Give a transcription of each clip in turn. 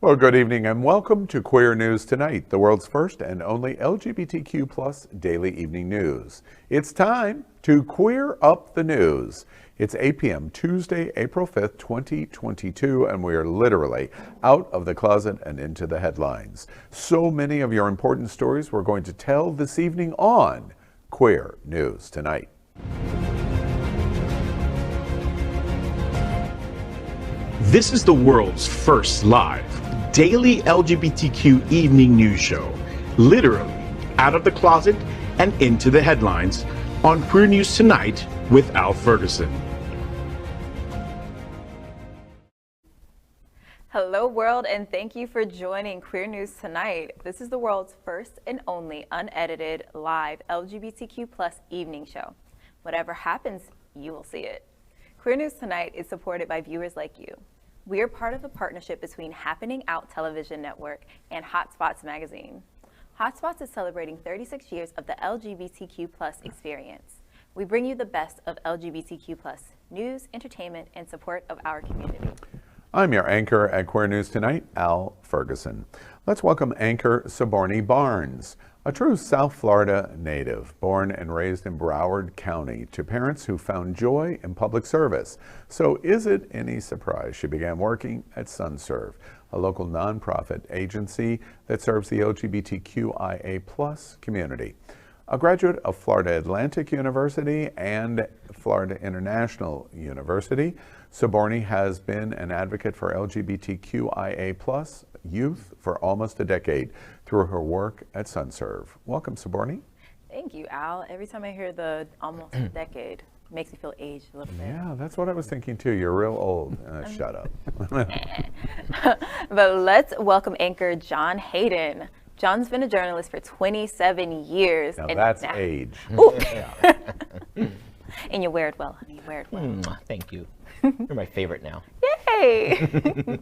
Well, good evening and welcome to Queer News Tonight, the world's first and only LGBTQ plus daily evening news. It's time to queer up the news. It's 8 p.m. Tuesday, April 5th, 2022, and we are literally out of the closet and into the headlines. So many of your important stories we're going to tell this evening on Queer News Tonight. This is the world's first live daily LGBTQ evening news show, literally out of the closet and into the headlines on Queer News Tonight with Al Ferguson. Hello world, and thank you for joining Queer News Tonight. This is the world's first and only unedited live LGBTQ plus evening show. Whatever happens, you will see it. Queer News Tonight is supported by viewers like you. We are part of a partnership between Happening Out Television Network and Hotspots Magazine. Hotspots is celebrating 36 years of the LGBTQ plus experience. We bring you the best of LGBTQ plus news, entertainment, and support of our community. I'm your anchor at Queer News Tonight, Al Ferguson. Let's welcome anchor Sobourney Barnes, a true South Florida native, born and raised in Broward County, to parents who found joy in public service. So is it any surprise she began working at SunServe, a local nonprofit agency that serves the LGBTQIA+ community. A graduate of Florida Atlantic University and Florida International University, Sobourney has been an advocate for LGBTQIA+ youth for almost a decade through her work at SunServe. Welcome, Sobourney. Thank you, Al. Every time I hear the almost a decade, it makes me feel aged a little bit. Yeah, that's what I was thinking too. You're real old. Shut up. But let's welcome anchor John Hayden. John's been a journalist for 27 years. Now that's age. And you wear it well, honey. You wear it well. Thank you. You're my favorite now. Yay!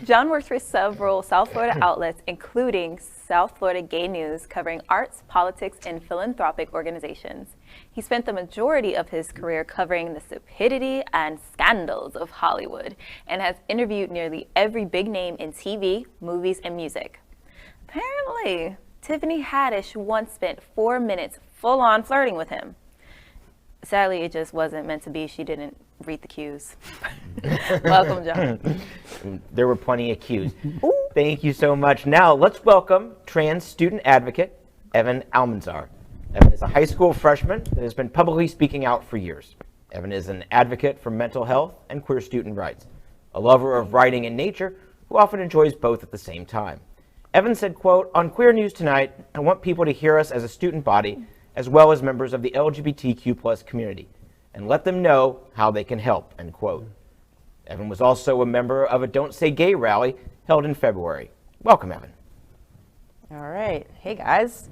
John works for several South Florida outlets, including South Florida Gay News, covering arts, politics, and philanthropic organizations. He spent the majority of his career covering the stupidity and scandals of Hollywood, and has interviewed nearly every big name in TV, movies, and music. Apparently, Tiffany Haddish once spent 4 minutes full-on flirting with him. Sadly, it just wasn't meant to be. She didn't read the cues. Welcome, John. There were plenty of cues. Thank you so much. Now, let's welcome trans student advocate, Evyn Almanzar. Evyn is a high school freshman that has been publicly speaking out for years. Evyn is an advocate for mental health and queer student rights, a lover of writing and nature who often enjoys both at the same time. Evyn said, quote, "On Queer News Tonight, I want people to hear us as a student body, as well as members of the LGBTQ plus community, and let them know how they can help," end quote. Evyn was also a member of a Don't Say Gay rally held in February. Welcome, Evyn. All right. Hey, guys.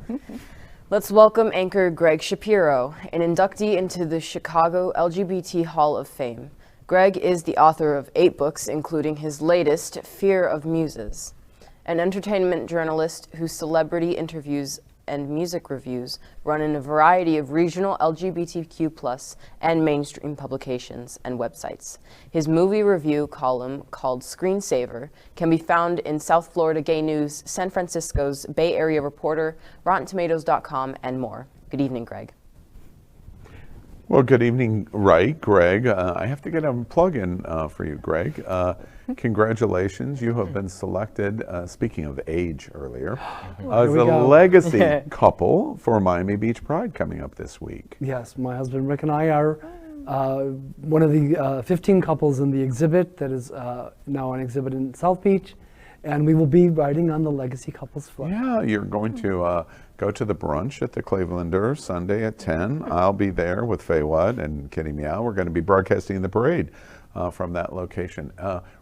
Let's welcome anchor Gregg Shapiro, an inductee into the Chicago LGBT Hall of Fame. Gregg is the author of 8 books, including his latest, Fear of Muses, an entertainment journalist whose celebrity interviews and music reviews run in a variety of regional LGBTQ+ and mainstream publications and websites. His movie review column, called Screensaver, can be found in South Florida Gay News, San Francisco's Bay Area Reporter, RottenTomatoes.com, and more. Good evening, Gregg. Well, good evening, Gregg. I have to get a plug-in for you, Gregg. Congratulations, you have been selected, speaking of age earlier, as a legacy couple for Miami Beach Pride coming up this week. Yes, my husband Rick and I are one of the 15 couples in the exhibit that is now on exhibit in South Beach, and we will be riding on the Legacy Couples flag. Yeah, you're going to go to the brunch at the Clevelander Sunday at 10. I'll be there with Faye Watt and Kitty Meow. We're going to be broadcasting the parade from that location.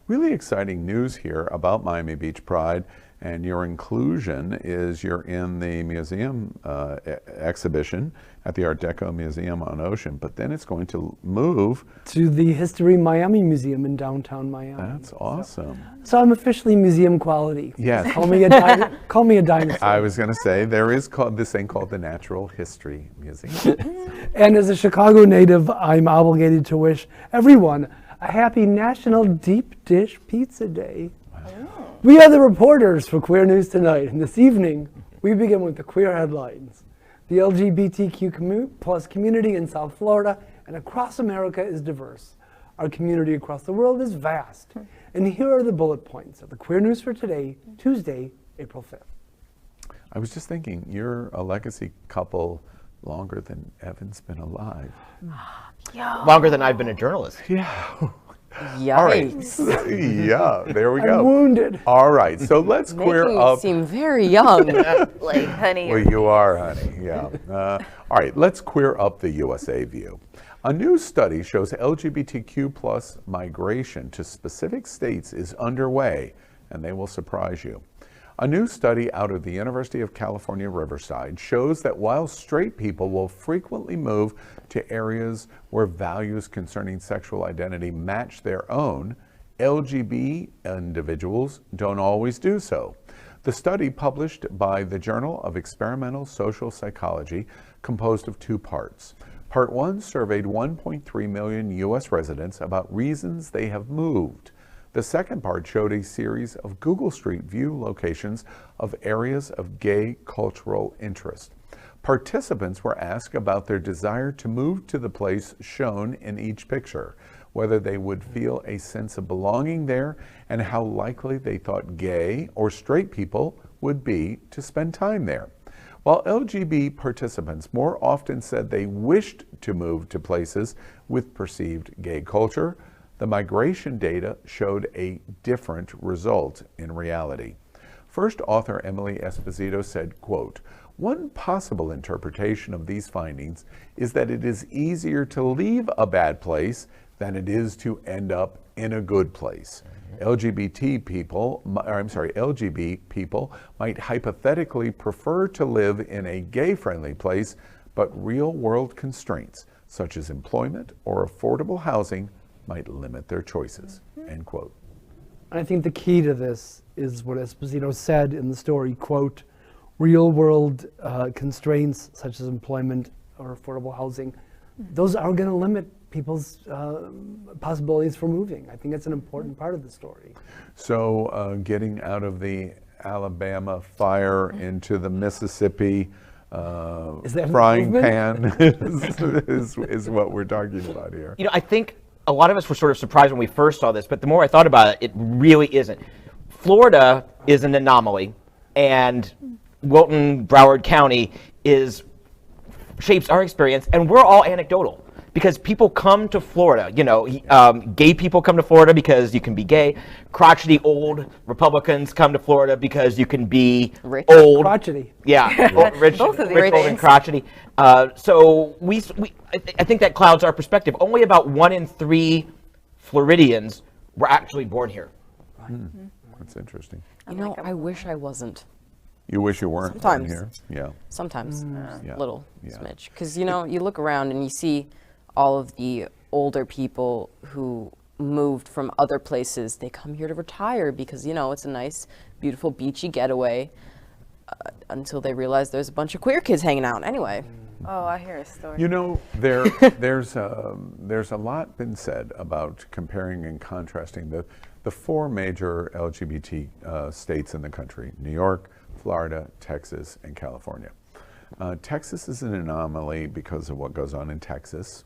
Really exciting news here about Miami Beach Pride, and your inclusion is you're in the museum exhibition at the Art Deco Museum on Ocean, but then it's going to move to the History Miami Museum in downtown Miami. That's awesome. So I'm officially museum quality. Yes. Call me a dinosaur. I was going to say, there is this thing called the Natural History Museum. And as a Chicago native, I'm obligated to wish everyone a happy National Deep Dish Pizza Day. We are the reporters for Queer News Tonight, and this evening we begin with the queer headlines. The LGBTQ plus community in South Florida and across America is diverse. Our community across the world is vast. And here are the bullet points of the Queer News for today, Tuesday, April 5th. I was just thinking, you're a legacy couple longer than Evyn's been alive. Longer than I've been a journalist. Yeah. Yikes. All right. Yeah, there we go. I'm wounded. All right, so let's queer Making up. me seem very young. Like, honey. Well, you are, honey, yeah. All right, let's queer up the USA view. A new study shows LGBTQ plus migration to specific states is underway, and they will surprise you. A new study out of the University of California, Riverside shows that while straight people will frequently move to areas where values concerning sexual identity match their own, LGBT individuals don't always do so. The study, published by the Journal of Experimental Social Psychology, composed of 2 parts. Part 1 surveyed 1.3 million U.S. residents about reasons they have moved. The second part showed a series of Google Street View locations of areas of gay cultural interest. Participants were asked about their desire to move to the place shown in each picture, whether they would feel a sense of belonging there, and how likely they thought gay or straight people would be to spend time there. While LGBT participants more often said they wished to move to places with perceived gay culture, the migration data showed a different result in reality. First author Emily Esposito said, quote, "One possible interpretation of these findings is that it is easier to leave a bad place than it is to end up in a good place. LGBT people might hypothetically prefer to live in a gay-friendly place, but real-world constraints, such as employment or affordable housing, might limit their choices," end quote. I think the key to this is what Esposito said in the story, quote, "Real-world constraints such as employment or affordable housing, those are going to limit people's possibilities for moving." I think that's an important part of the story. So getting out of the Alabama fire into the Mississippi frying pan is what we're talking about here. You know, I think a lot of us were sort of surprised when we first saw this, but the more I thought about it, it really isn't. Florida is an anomaly, and Wilton, Broward County shapes our experience, and we're all anecdotal. Because people come to Florida, you know, gay people come to Florida because you can be gay. Crotchety old Republicans come to Florida because you can be Rich. old. Crotchety. Yeah, rich, Both of these rich, old, and things. crotchety. So I think that clouds our perspective. Only about 1 in 3 Floridians were actually born here. That's interesting. You know, I wish I wasn't. You wish you weren't Sometimes. here? Yeah. Sometimes, Yeah. little Yeah. smidge. Because, you know, you look around and you see all of the older people who moved from other places. They come here to retire because, you know, it's a nice, beautiful, beachy getaway until they realize there's a bunch of queer kids hanging out. Anyway. Oh, I hear a story. You know, there's a lot been said about comparing and contrasting the 4 major LGBT states in the country: New York, Florida, Texas, and California. Texas is an anomaly because of what goes on in Texas.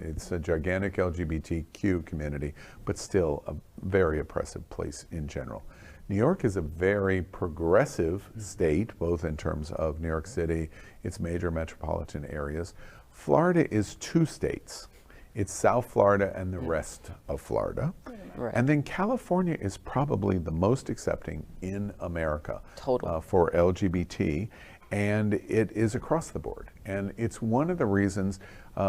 It's a gigantic LGBTQ community, but still a very oppressive place in general. New York is a very progressive state, both in terms of New York City, its major metropolitan areas. Florida is 2 states. It's South Florida and the rest of Florida. Right. And then California is probably the most accepting in America for LGBT. And it is across the board. And it's one of the reasons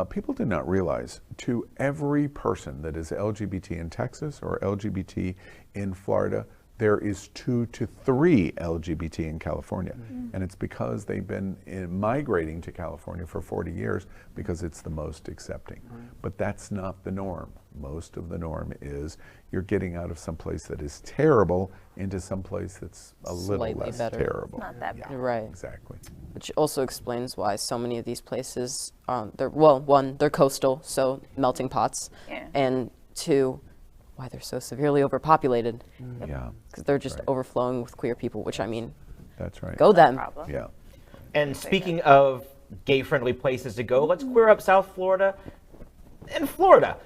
people do not realize, to every person that is LGBT in Texas or LGBT in Florida, there is 2 to 3 LGBT in California. And it's because they've been migrating to California for 40 years because it's the most accepting. But that's not the norm. Most of the norm is you're getting out of some place that is terrible into some place that's a little Slightly less better. terrible. Not that bad. Right. Exactly. Which also explains why so many of these places, they're coastal, so melting pots. Yeah. And 2, why they're so severely overpopulated. Yeah, Because they're just Right. overflowing with queer people, which I mean, that's right. go them. Problem. Yeah. And speaking of gay-friendly places to go, let's queer up South Florida. In Florida,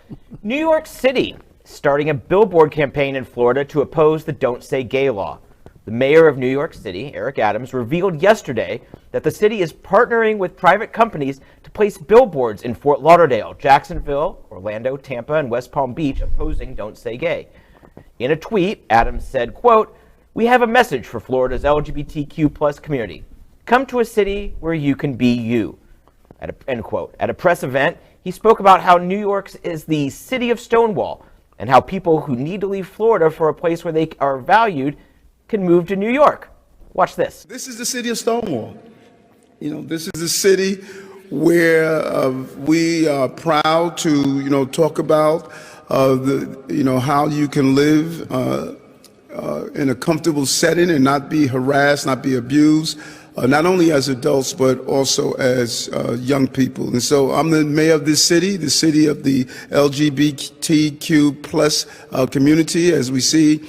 New York City starting a Billboard campaign in Florida to oppose the Don't Say Gay law. The mayor of New York City, Eric Adams, revealed yesterday that the city is partnering with private companies to place billboards in Fort Lauderdale, Jacksonville, Orlando, Tampa, and West Palm Beach opposing Don't Say Gay. In a tweet, Adams said, quote, "We have a message for Florida's LGBTQ plus community. Come to a city where you can be you." End quote. At a press event, he spoke about how New York is the city of Stonewall and how people who need to leave Florida for a place where they are valued can move to New York. Watch this. This is the city of Stonewall. This is a city where we are proud to, talk about how you can live in a comfortable setting and not be harassed, not be abused, not only as adults, but also as young people. And so I'm the mayor of this city, the city of the LGBTQ plus community, as we see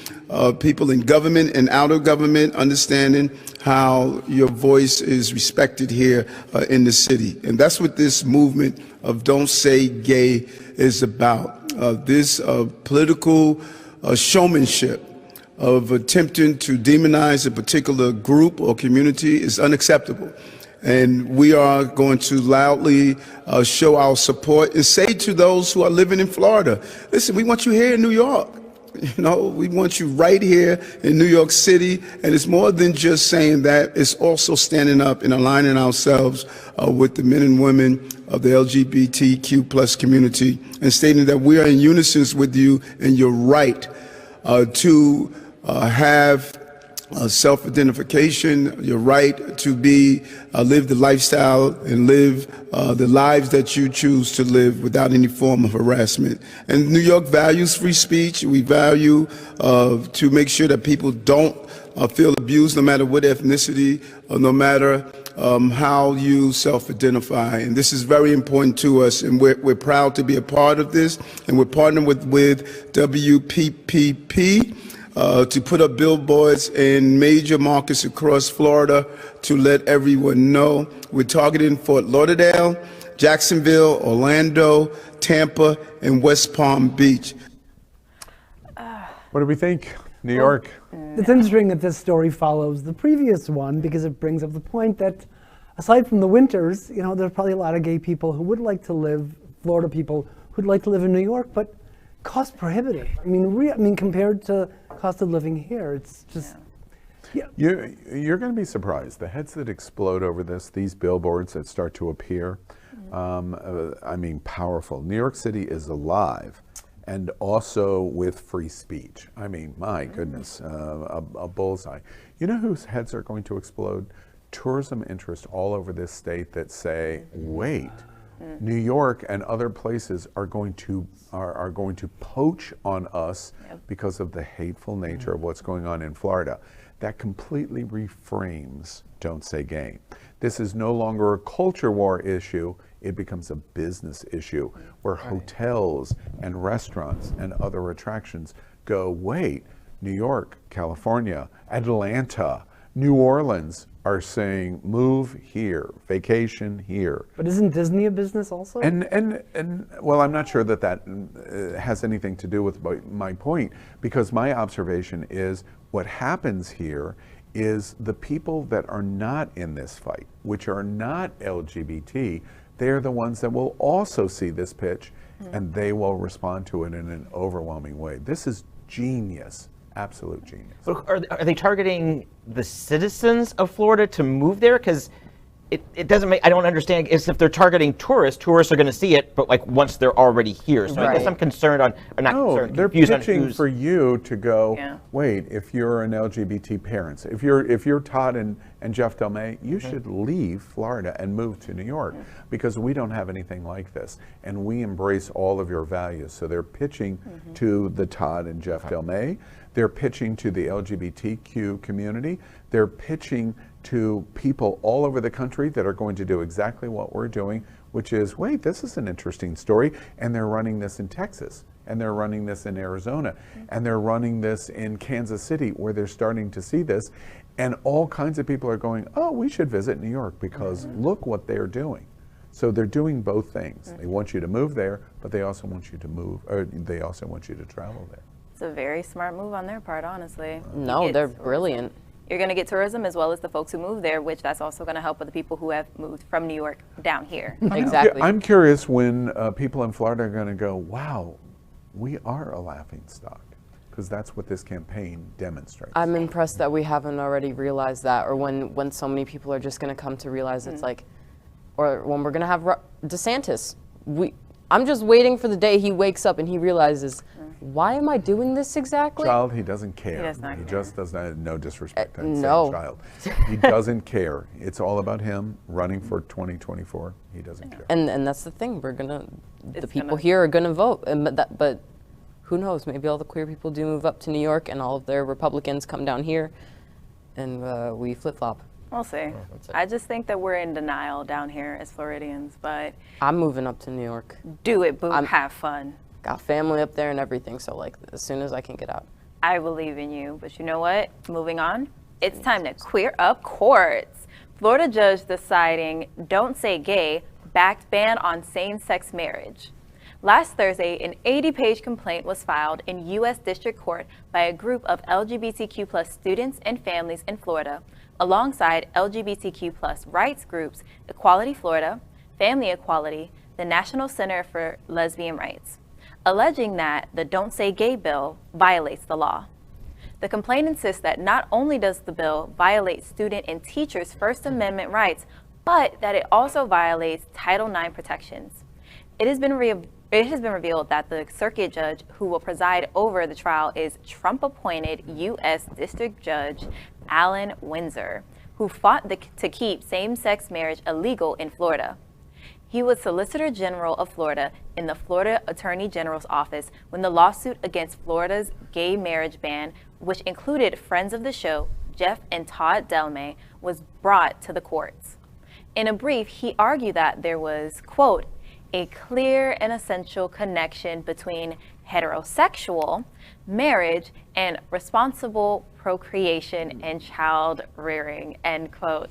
people in government and out of government understanding how your voice is respected here in the city. And that's what this movement of Don't Say Gay is about. This political showmanship of attempting to demonize a particular group or community is unacceptable. And we are going to loudly show our support and say to those who are living in Florida, listen, we want you here in New York. We want you right here in New York City. And it's more than just saying that. It's also standing up and aligning ourselves with the men and women of the LGBTQ plus community and stating that we are in unison with you and your right to have self-identification, your right to live the lifestyle and live the lives that you choose to live without any form of harassment. And New York values free speech. We value to make sure that people don't feel abused, no matter what ethnicity or no matter how you self-identify. And this is very important to us, and we're proud to be a part of this. And we're partnering with WPPP to put up billboards in major markets across Florida to let everyone know. We're targeting Fort Lauderdale, Jacksonville, Orlando, Tampa, and West Palm Beach. What do we think? New York. It's interesting that this story follows the previous one because it brings up the point that aside from the winters, there's probably a lot of gay people who would like to live, Florida people who'd like to live in New York, but cost prohibitive. I mean, compared to cost of living here, it's just. Yeah. You're going to be surprised. The heads that explode over this, these billboards that start to appear, powerful. New York City is alive, and also with free speech. My goodness, a bullseye. You know whose heads are going to explode? Tourism interests all over this state that say, wait, New York and other places are going to poach on us because of the hateful nature of what's going on in Florida. That completely reframes Don't Say Gay. This is no longer a culture war issue. It becomes a business issue where hotels and restaurants and other attractions go, wait, New York, California, Atlanta, New Orleans are saying, move here, vacation here. But isn't Disney a business also? And well, I'm not sure that has anything to do with my point, because my observation is what happens here is the people that are not in this fight, which are not LGBT, they're the ones that will also see this pitch and they will respond to it in an overwhelming way. This is genius. Absolute genius. But are they targeting the citizens of Florida to move there? Because it doesn't make, I don't understand. If they're targeting tourists are going to see it, but like once they're already here. So I guess I'm concerned on, or not concerned, they're confused pitching on for you to go, wait, if you're an LGBT parent, if you're Todd and Jeff Delmay, you should leave Florida and move to New York because we don't have anything like this. And we embrace all of your values. So they're pitching to the Todd and Jeff Delmay. They're pitching to the LGBTQ community. They're pitching to people all over the country that are going to do exactly what we're doing, which is, wait, this is an interesting story. And they're running this in Texas. and they're running this in Arizona, and they're running this in Kansas City, where they're starting to see this, and all kinds of people are going, oh, we should visit New York because look what they're doing. So they're doing both things. They want you to move there, but they also want you to move, or they also want you to travel there. It's a very smart move on their part, honestly. No, they're brilliant. You're going to get tourism as well as the folks who move there, which that's also going to help with the people who have moved from New York down here. Exactly. I'm curious when people in Florida are going to go, wow, we are a laughing stock, because that's what this campaign demonstrates. I'm impressed that we haven't already realized that, or when so many people are just going to come to realize it's like, or when we're going to have DeSantis. I'm just waiting for the day he wakes up and he realizes, why am I doing this exactly? Child, he doesn't care. He does not care. Just does not, no disrespect. I'm no. saying child. He doesn't care. It's all about him running for 2024. He doesn't care. And that's the thing. The people here are gonna vote. But who knows? Maybe all the queer people do move up to New York, and all of their Republicans come down here, and we flip flop. We'll see. I just think that we're in denial down here as Floridians, but I'm moving up to New York. Do it, boo. Have fun. Got family up there and everything, so like as soon as I can get out. I believe in you, but you know what? Moving on, it's time to queer up courts. Florida judge deciding don't say gay backed ban on same-sex marriage. Last Thursday, an 80-page complaint was filed in U.S. District Court by a group of LGBTQ+ students and families in Florida, alongside LGBTQ+ rights groups Equality Florida, Family Equality, the National Center for Lesbian Rights, alleging that the Don't Say Gay bill violates the law. The complaint insists that not only does the bill violate student and teachers' First Amendment rights, but that it also violates Title IX protections. It has been revealed that the circuit judge who will preside over the trial is Trump-appointed U.S. District Judge Allen Windsor, who fought to keep same-sex marriage illegal in Florida. He was Solicitor General of Florida in the Florida Attorney General's office when the lawsuit against Florida's gay marriage ban, which included friends of the show, Jeff and Todd Delmay, was brought to the courts. In a brief, he argued that there was, quote, a clear and essential connection between heterosexual marriage and responsible procreation and child rearing, end quote.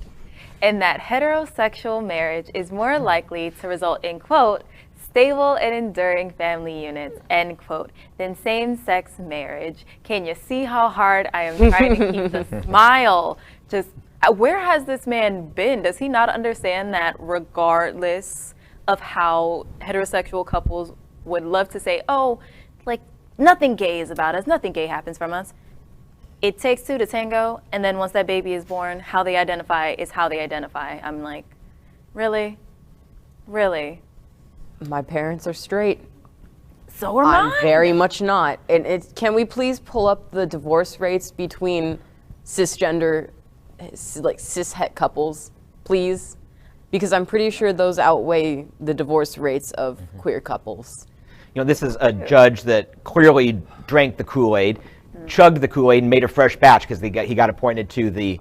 And that heterosexual marriage is more likely to result in, quote, stable and enduring family units, end quote, than same-sex marriage. Can you see how hard I am trying to keep the smile? Just, where has this man been? Does he not understand that regardless of how heterosexual couples would love to say, oh, like, nothing gay is about us, nothing gay happens from us. It takes two to tango, and then once that baby is born, how they identify is how they identify. I'm like, really? Really? My parents are straight. So are mine. I'm very much not. And can we please pull up the divorce rates between cisgender, like cis-het couples, please? Because I'm pretty sure those outweigh the divorce rates of queer couples. You know, this is a judge that clearly drank the Kool-Aid, chugged the Kool-Aid, and made a fresh batch because he got appointed to the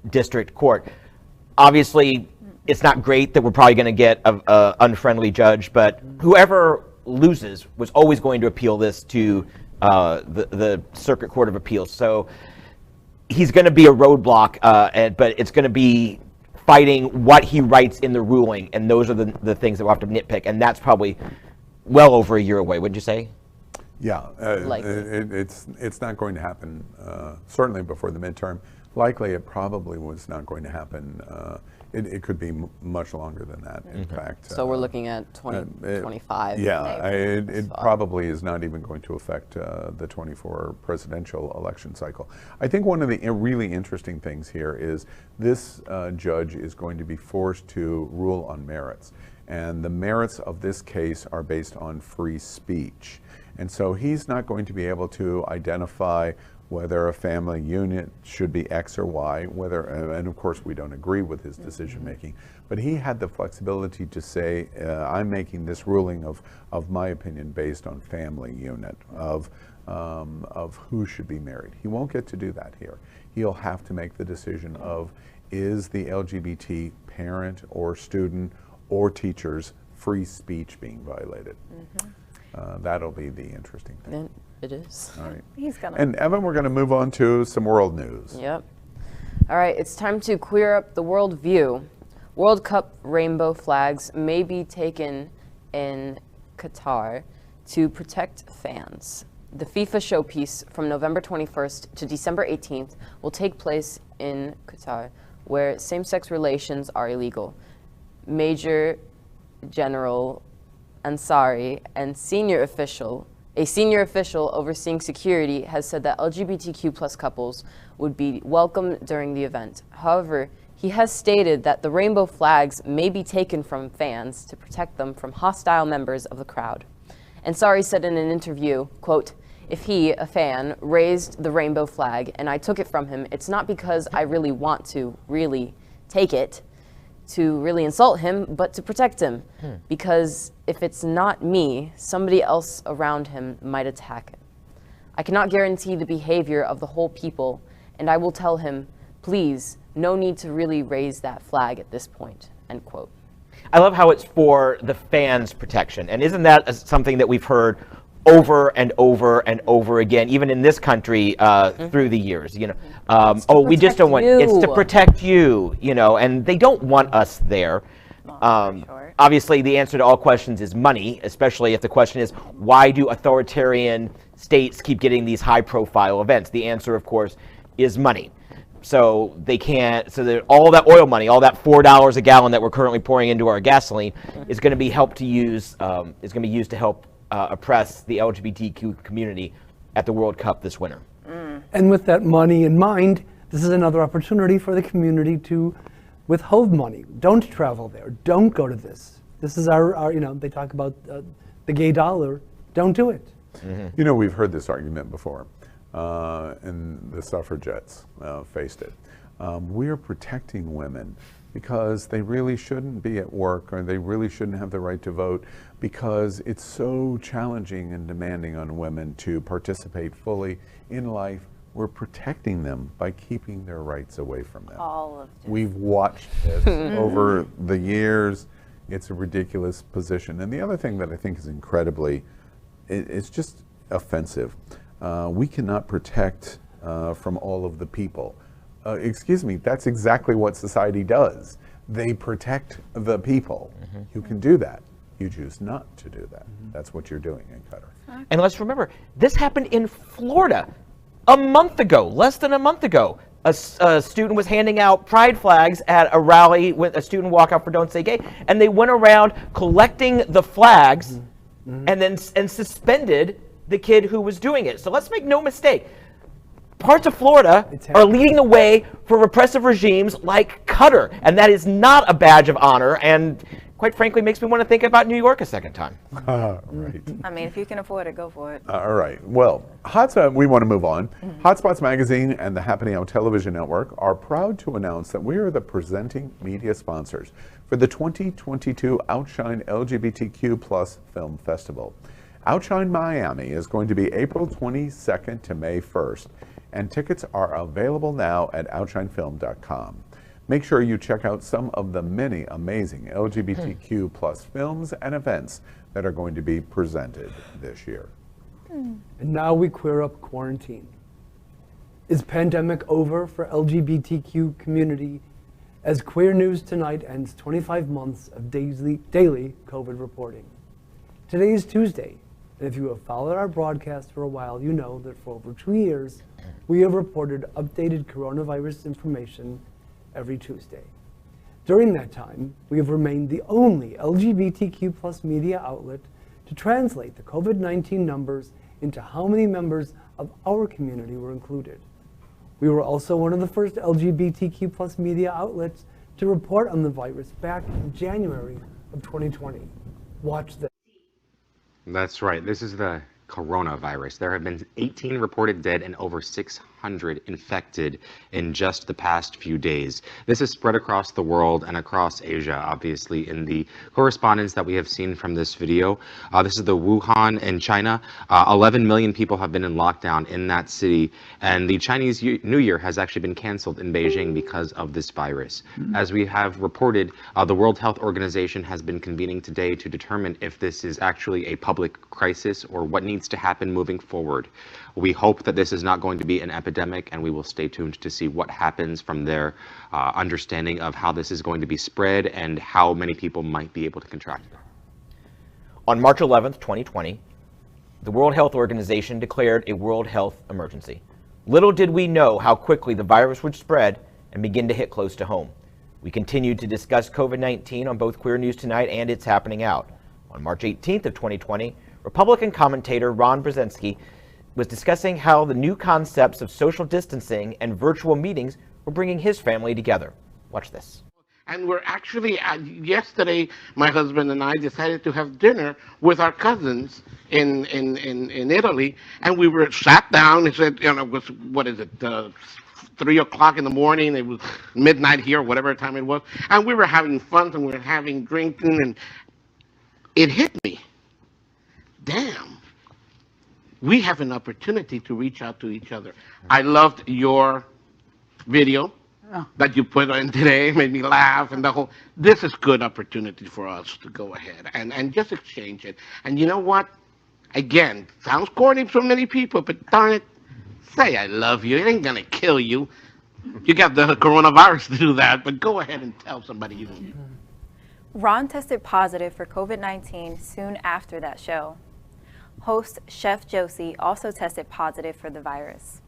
district court. Obviously, it's not great that we're probably going to get an unfriendly judge, but whoever loses was always going to appeal this to the Circuit Court of Appeals. So he's going to be a roadblock, but it's going to be fighting what he writes in the ruling, and those are the things that we'll have to nitpick, and that's probably well over a year away, wouldn't you say? Yeah, it's not going to happen, certainly before the midterm. Likely it probably was not going to happen. It could be much longer than that, in fact. So we're looking at 2025. Yeah, it probably is not even going to affect the 24 presidential election cycle. I think one of the really interesting things here is this judge is going to be forced to rule on merits. And the merits of this case are based on free speech. And so he's not going to be able to identify whether a family unit should be X or Y, and of course we don't agree with his decision making, but he had the flexibility to say, I'm making this ruling of my opinion based on family unit, of who should be married. He won't get to do that here. He'll have to make the decision of, is the LGBT parent or student or teacher's free speech being violated? That'll be the interesting thing. It is. All right. He's gonna. And Evyn, we're going to move on to some world news. Yep. All right, it's time to queer up the world view. World Cup rainbow flags may be taken in Qatar to protect fans. The FIFA showpiece from November 21st to December 18th will take place in Qatar, where same-sex relations are illegal. Major General Ansari and a senior official overseeing security has said that LGBTQ plus couples would be welcome during the event. However, he has stated that the rainbow flags may be taken from fans to protect them from hostile members of the crowd. Ansari said in an interview, quote, "If he, a fan, raised the rainbow flag and I took it from him, it's not because I really want to really take it to really insult him, but to protect him. Because if it's not me, somebody else around him might attack him. I cannot guarantee the behavior of the whole people, and I will tell him, please, no need to really raise that flag at this point," end quote. I love how it's for the fans' protection. And isn't that something that we've heard over and over and over again, even in this country through the years? You know, we just don't want, it's to protect you, you know, and they don't want us there. Sure. Obviously, the answer to all questions is money, especially if the question is, why do authoritarian states keep getting these high-profile events? The answer, of course, is money. So they can't, so that all that oil money, all that $4 a gallon that we're currently pouring into our gasoline is going to be helped to use, is going to be used to help oppress the LGBTQ community at the World Cup this winter. And with that money in mind, this is another opportunity for the community to withhold money. Don't travel there. Don't go to this. This is our you know, they talk about the gay dollar. Don't do it. You know, we've heard this argument before, and the suffragettes faced it. We are protecting women because they really shouldn't be at work, or they really shouldn't have the right to vote, because it's so challenging and demanding on women to participate fully in life. We're protecting them by keeping their rights away from them. All of it. We've watched this over the years. It's a ridiculous position. And the other thing that I think is incredibly, it's just offensive. We cannot protect from all of the people. Excuse me, that's exactly what society does. They protect the people. You can do that. You choose not to do that. That's what you're doing in Qatar. And let's remember, this happened in Florida a month ago, less than a month ago. A student was handing out pride flags at a rally with a student walkout for Don't Say Gay, and they went around collecting the flags and suspended the kid who was doing it. So let's make no mistake. Parts of Florida are leading the way for repressive regimes like Qatar, and that is not a badge of honor, and quite frankly makes me want to think about New York a second time. Right. I mean, if you can afford it, go for it. All right. Well, we want to move on. Hotspots Magazine and the Happening Out Television Network are proud to announce that we are the presenting media sponsors for the 2022 Outshine LGBTQ+ Film Festival. Outshine Miami is going to be April 22nd to May 1st, and tickets are available now at outshinefilm.com. Make sure you check out some of the many amazing LGBTQ+ films and events that are going to be presented this year. And now we queer up quarantine. Is pandemic over for LGBTQ community as Queer News Tonight ends 25 months of daily COVID reporting? Today is Tuesday, and if you have followed our broadcast for a while, you know that for over 2 years, we have reported updated coronavirus information every Tuesday. During that time, we have remained the only LGBTQ+ media outlet to translate the COVID-19 numbers into how many members of our community were included. We were also one of the first LGBTQ+ media outlets to report on the virus back in January of 2020. Watch this. That's right. This is the coronavirus. There have been 18 reported dead and over 600 1,500 infected in just the past few days. This is spread across the world and across Asia, obviously, in the correspondence that we have seen from this video. This is the Wuhan in China. 11 million people have been in lockdown in that city, and the Chinese New Year has actually been canceled in Beijing because of this virus. As we have reported, the World Health Organization has been convening today to determine if this is actually a public crisis or what needs to happen moving forward. We hope that this is not going to be an epidemic, and we will stay tuned to see what happens from their understanding of how this is going to be spread and how many people might be able to contract it. On March 11th, 2020, the World Health Organization declared a world health emergency. Little did we know how quickly the virus would spread and begin to hit close to home. We continued to discuss COVID-19 on both Queer News Tonight and It's Happening Out. On March 18th of 2020, Republican commentator Ron Brzezinski was discussing how the new concepts of social distancing and virtual meetings were bringing his family together. Watch this. And we're actually, yesterday, my husband and I decided to have dinner with our cousins in Italy, and we were sat down and said, you know, it was, what is it, 3 o'clock in the morning, it was midnight here, whatever time it was, and we were having fun, and we were having drinking, and it hit me. Damn. We have an opportunity to reach out to each other. I loved your video that you put on today, made me laugh, and the whole, this is good opportunity for us to go ahead and just exchange it. And you know what? Again, sounds corny for many people, but darn it, say I love you. It ain't gonna kill you. You got the coronavirus to do that, but go ahead and tell somebody you don't. Ron tested positive for COVID-19 soon after that show. Host Chef Josie also tested positive for the virus.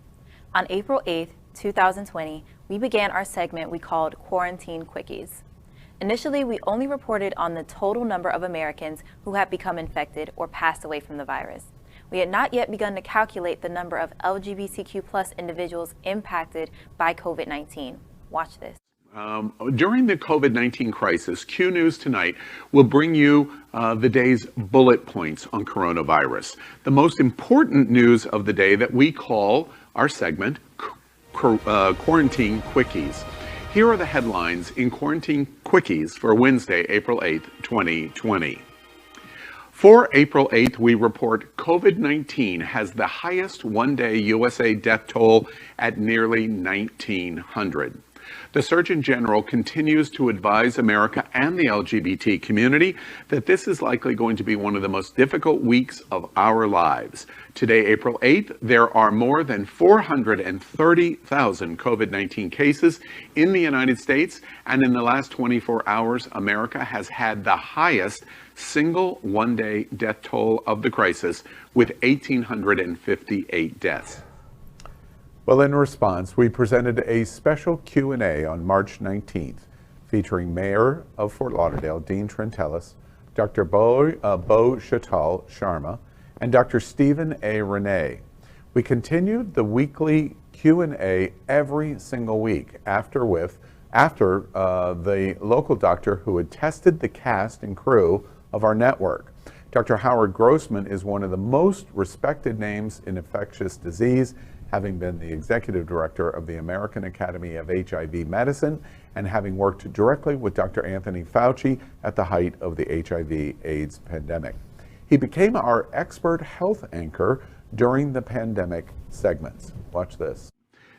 On April 8th, 2020, we began our segment we called Quarantine Quickies. Initially, we only reported on the total number of Americans who had become infected or passed away from the virus. We had not yet begun to calculate the number of LGBTQ+ individuals impacted by COVID-19. Watch this. During the COVID-19 crisis, Q News Tonight will bring you the day's bullet points on coronavirus. The most important news of the day that we call our segment Quarantine Quickies. Here are the headlines in Quarantine Quickies for Wednesday, April 8th, 2020. For April 8th, we report COVID-19 has the highest one-day USA death toll at nearly 1,900. The Surgeon General continues to advise America and the LGBT community that this is likely going to be one of the most difficult weeks of our lives. Today, April 8th, there are more than 430,000 COVID-19 cases in the United States, and in the last 24 hours, America has had the highest single one-day death toll of the crisis with 1,858 deaths. Well, in response, we presented a special Q&A on March 19th featuring Mayor of Fort Lauderdale, Dean Trentelis, Dr. Beau Chatal Sharma, and Dr. Stephen A. Renee. We continued the weekly Q&A every single week after the local doctor who had tested the cast and crew of our network. Dr. Howard Grossman is one of the most respected names in infectious disease, having been the executive director of the American Academy of HIV Medicine and having worked directly with Dr. Anthony Fauci at the height of the HIV/AIDS pandemic. He became our expert health anchor during the pandemic segments. Watch this.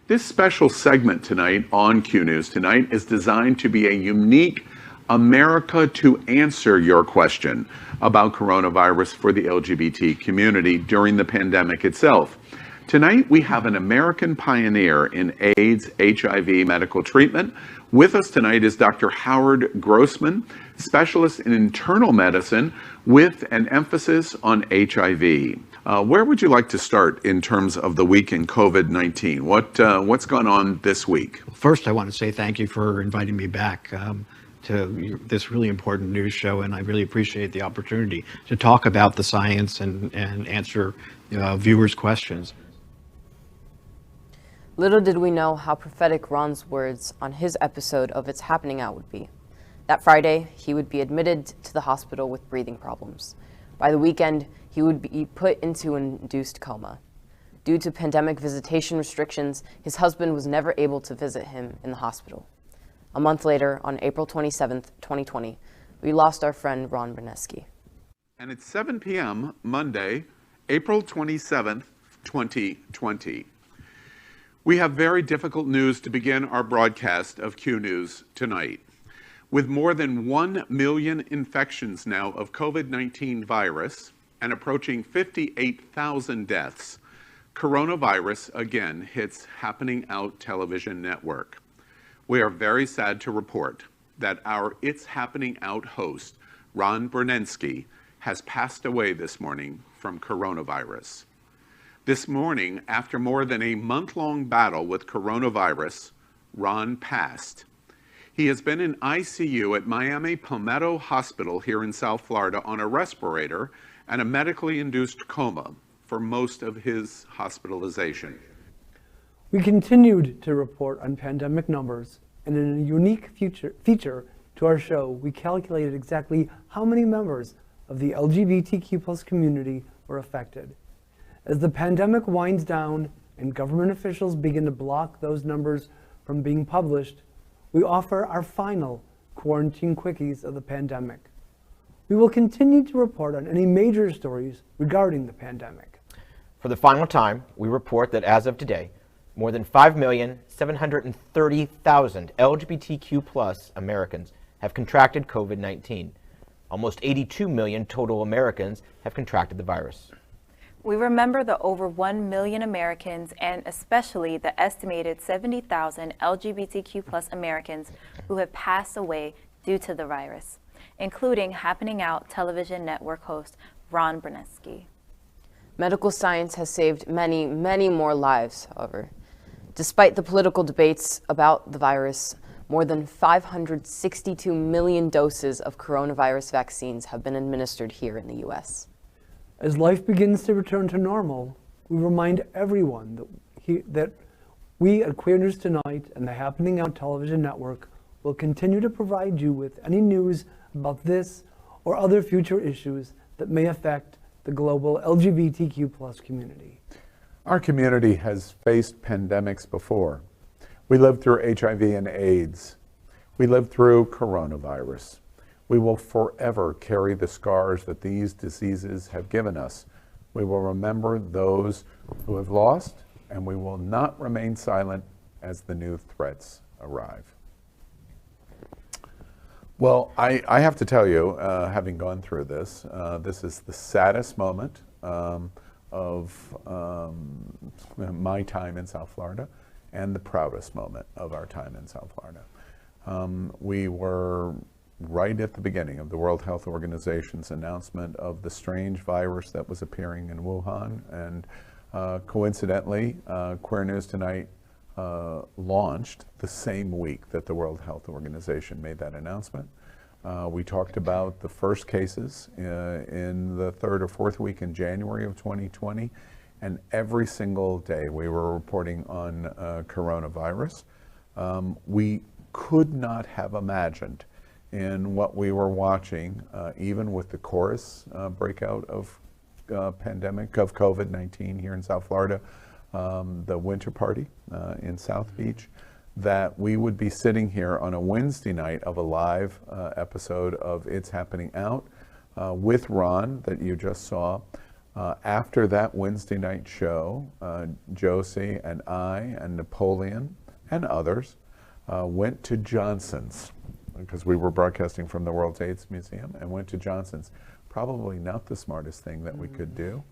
This special segment tonight on Q News Tonight is designed to be a unique America to answer your question about coronavirus for the LGBT community during the pandemic itself. Tonight, we have an American pioneer in AIDS, HIV medical treatment. With us tonight is Dr. Howard Grossman, specialist in internal medicine with an emphasis on HIV. Where would you like to start in terms of the week in COVID-19? What's gone on this week? First, I want to say thank you for inviting me back to this really important news show, and I really appreciate the opportunity to talk about the science and answer viewers' questions. Little did we know how prophetic Ron's words on his episode of It's Happening Out would be. That Friday, he would be admitted to the hospital with breathing problems. By the weekend, he would be put into an induced coma. Due to pandemic visitation restrictions, his husband was never able to visit him in the hospital. A month later, on April 27th, 2020, we lost our friend Ron Bernesky. And it's 7 p.m. Monday, April 27th, 2020. We have very difficult news to begin our broadcast of Q News tonight. With more than 1 million infections now of COVID-19 virus and approaching 58,000 deaths, coronavirus again hits Happening Out television network. We are very sad to report that our It's Happening Out host, Ron Bernesky, has passed away this morning from coronavirus. This morning, after more than a month-long battle with coronavirus, Ron passed. He has been in ICU at Miami Palmetto Hospital here in South Florida on a respirator and a medically induced coma for most of his hospitalization. We continued to report on pandemic numbers, and in a unique feature to our show, we calculated exactly how many members of the LGBTQ+ community were affected. As the pandemic winds down and government officials begin to block those numbers from being published, we offer our final quarantine quickies of the pandemic. We will continue to report on any major stories regarding the pandemic. For the final time, we report that as of today, more than 5,730,000 LGBTQ+ Americans have contracted COVID-19. Almost 82 million total Americans have contracted the virus. We remember the over 1 million Americans and especially the estimated 70,000 LGBTQ+ Americans who have passed away due to the virus, including Happening Out television network host Ron Bernesky. Medical science has saved many, many more lives, however. Despite the political debates about the virus, more than 562 million doses of coronavirus vaccines have been administered here in the U.S. As life begins to return to normal, we remind everyone that we at Queer News Tonight and the Happening Out television network will continue to provide you with any news about this or other future issues that may affect the global LGBTQ+ community. Our community has faced pandemics before. We lived through HIV and AIDS. We lived through coronavirus. We will forever carry the scars that these diseases have given us. We will remember those who have lost, and we will not remain silent as the new threats arrive. Well, I have to tell you, having gone through this, this is the saddest moment of my time in South Florida and the proudest moment of our time in South Florida. We were right at the beginning of the World Health Organization's announcement of the strange virus that was appearing in Wuhan, and coincidentally, Queer News Tonight launched the same week that the World Health Organization made that announcement. We talked about the first cases in the third or fourth week in January of 2020, and every single day we were reporting on coronavirus. We could not have imagined in what we were watching, even with the chorus breakout of pandemic of COVID-19 here in South Florida, the winter party in South Beach, that we would be sitting here on a Wednesday night of a live episode of It's Happening Out with Ron that you just saw. After that Wednesday night show, Josie and I and Napoleon and others went to Johnson's, because we were broadcasting from the World AIDS Museum, and went to Johnson's. Probably not the smartest thing that we could do.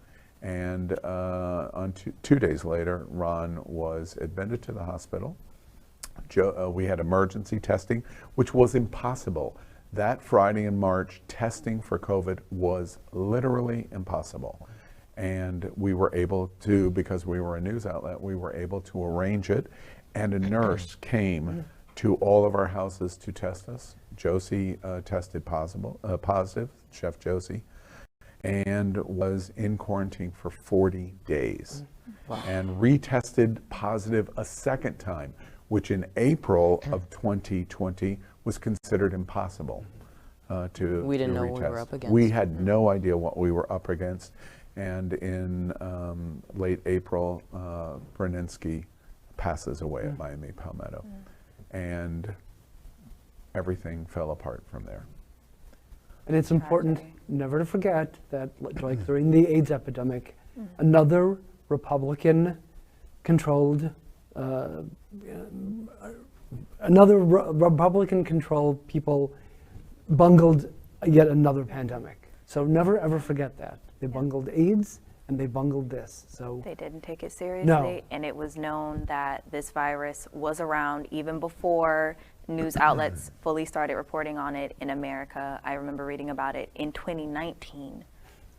And on two days later, Ron was admitted to the hospital. We had emergency testing, which was impossible. That Friday in March, testing for COVID was literally impossible. And we were able to, because we were a news outlet, we were able to arrange it. And a nurse came to all of our houses to test us. Josie tested positive, Chef Josie, and was in quarantine for 40 days. Wow. And retested positive a second time, which in April of 2020 was considered impossible to We didn't know retest. what we were up against. We had no idea what we were up against. And in late April, Braninsky passes away at Miami Palmetto. And everything fell apart from there. And it's important never to forget that, like during the AIDS epidemic, another Republican-controlled people bungled yet another pandemic. So never ever forget that. They bungled AIDS and they bungled this. So they didn't take it seriously. No. And it was known that this virus was around even before news outlets fully started reporting on it in America. I remember reading about it in 2019,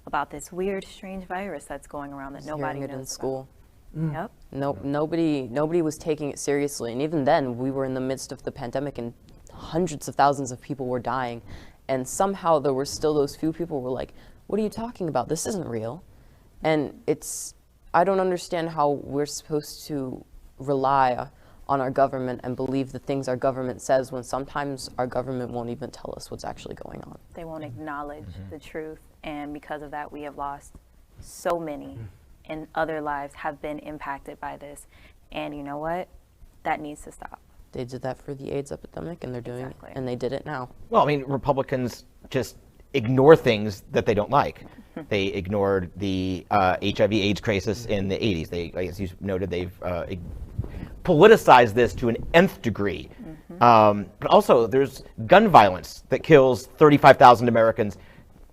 about this weird, strange virus that's going around that nobody knows it in about. school. Yep. Nobody was taking it seriously. And even then, we were in the midst of the pandemic and hundreds of thousands of people were dying. And somehow there were still those few people who were like, what are you talking about? This isn't real. And I don't understand how we're supposed to rely on our government and believe the things our government says when sometimes our government won't even tell us what's actually going on. They won't acknowledge the truth. And because of that, we have lost so many, and other lives have been impacted by this. And you know what? That needs to stop. They did that for the AIDS epidemic, and they're doing it, and they did it now. Well, I mean, Republicans just ignore things that they don't like. They ignored the HIV/AIDS crisis in the 80s. They, as you noted, they've politicized this to an nth degree. But also, there's gun violence that kills 35,000 Americans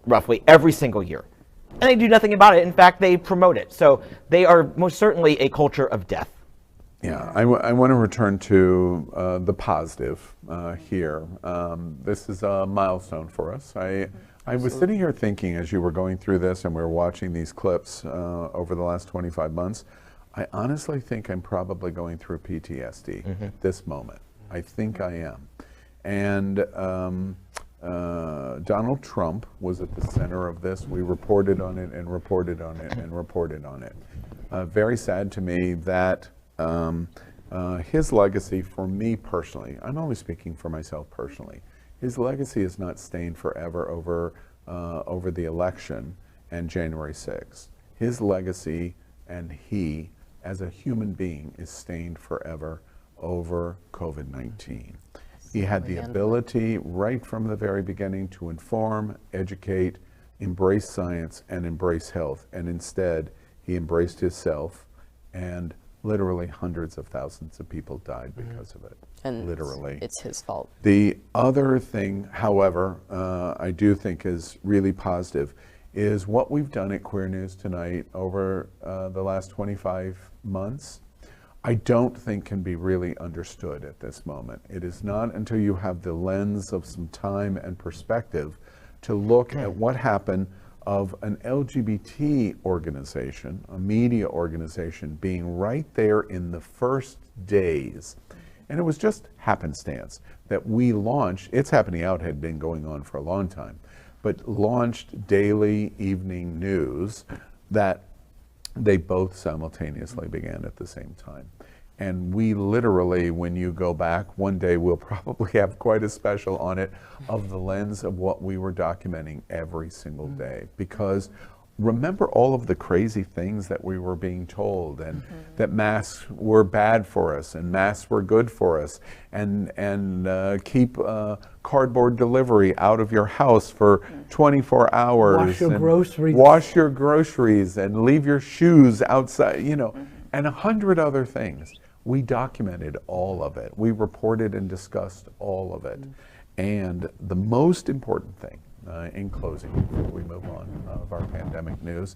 roughly every single year. And they do nothing about it. In fact, they promote it. So they are most certainly a culture of death. Yeah, I want to return to the positive here. This is a milestone for us. I was sitting here thinking as you were going through this and we were watching these clips over the last 25 months, I honestly think I'm probably going through PTSD at this moment. I think I am. And Donald Trump was at the center of this. We reported on it and reported on it and reported on it. Very sad to me that his legacy for me personally, I'm only speaking for myself personally, his legacy is not stained forever over the election and January 6th. His legacy and he, as a human being, is stained forever over COVID-19. He had the ability right from the very beginning to inform, educate, embrace science, and embrace health. And instead, he embraced himself, and literally hundreds of thousands of people died because of it. And literally. It's his fault. The other thing, however, I do think is really positive is what we've done at Queer News Tonight over the last 25 months. I don't think can be really understood at this moment. It is not until you have the lens of some time and perspective to look at what happened of an LGBT organization, a media organization, being right there in the first days. And it was just happenstance that we launched, It's Happening Out had been going on for a long time, but launched daily evening news that they both simultaneously began at the same time. And we literally, when you go back, one day we'll probably have quite a special on it of the lens of what we were documenting every single day. Because remember all of the crazy things that we were being told, and that masks were bad for us and masks were good for us, and keep cardboard delivery out of your house for 24 hours. Wash your groceries. Wash your groceries and leave your shoes outside, you know, and 100 other things. We documented all of it. We reported and discussed all of it. And the most important thing, in closing, before we move on of our pandemic news,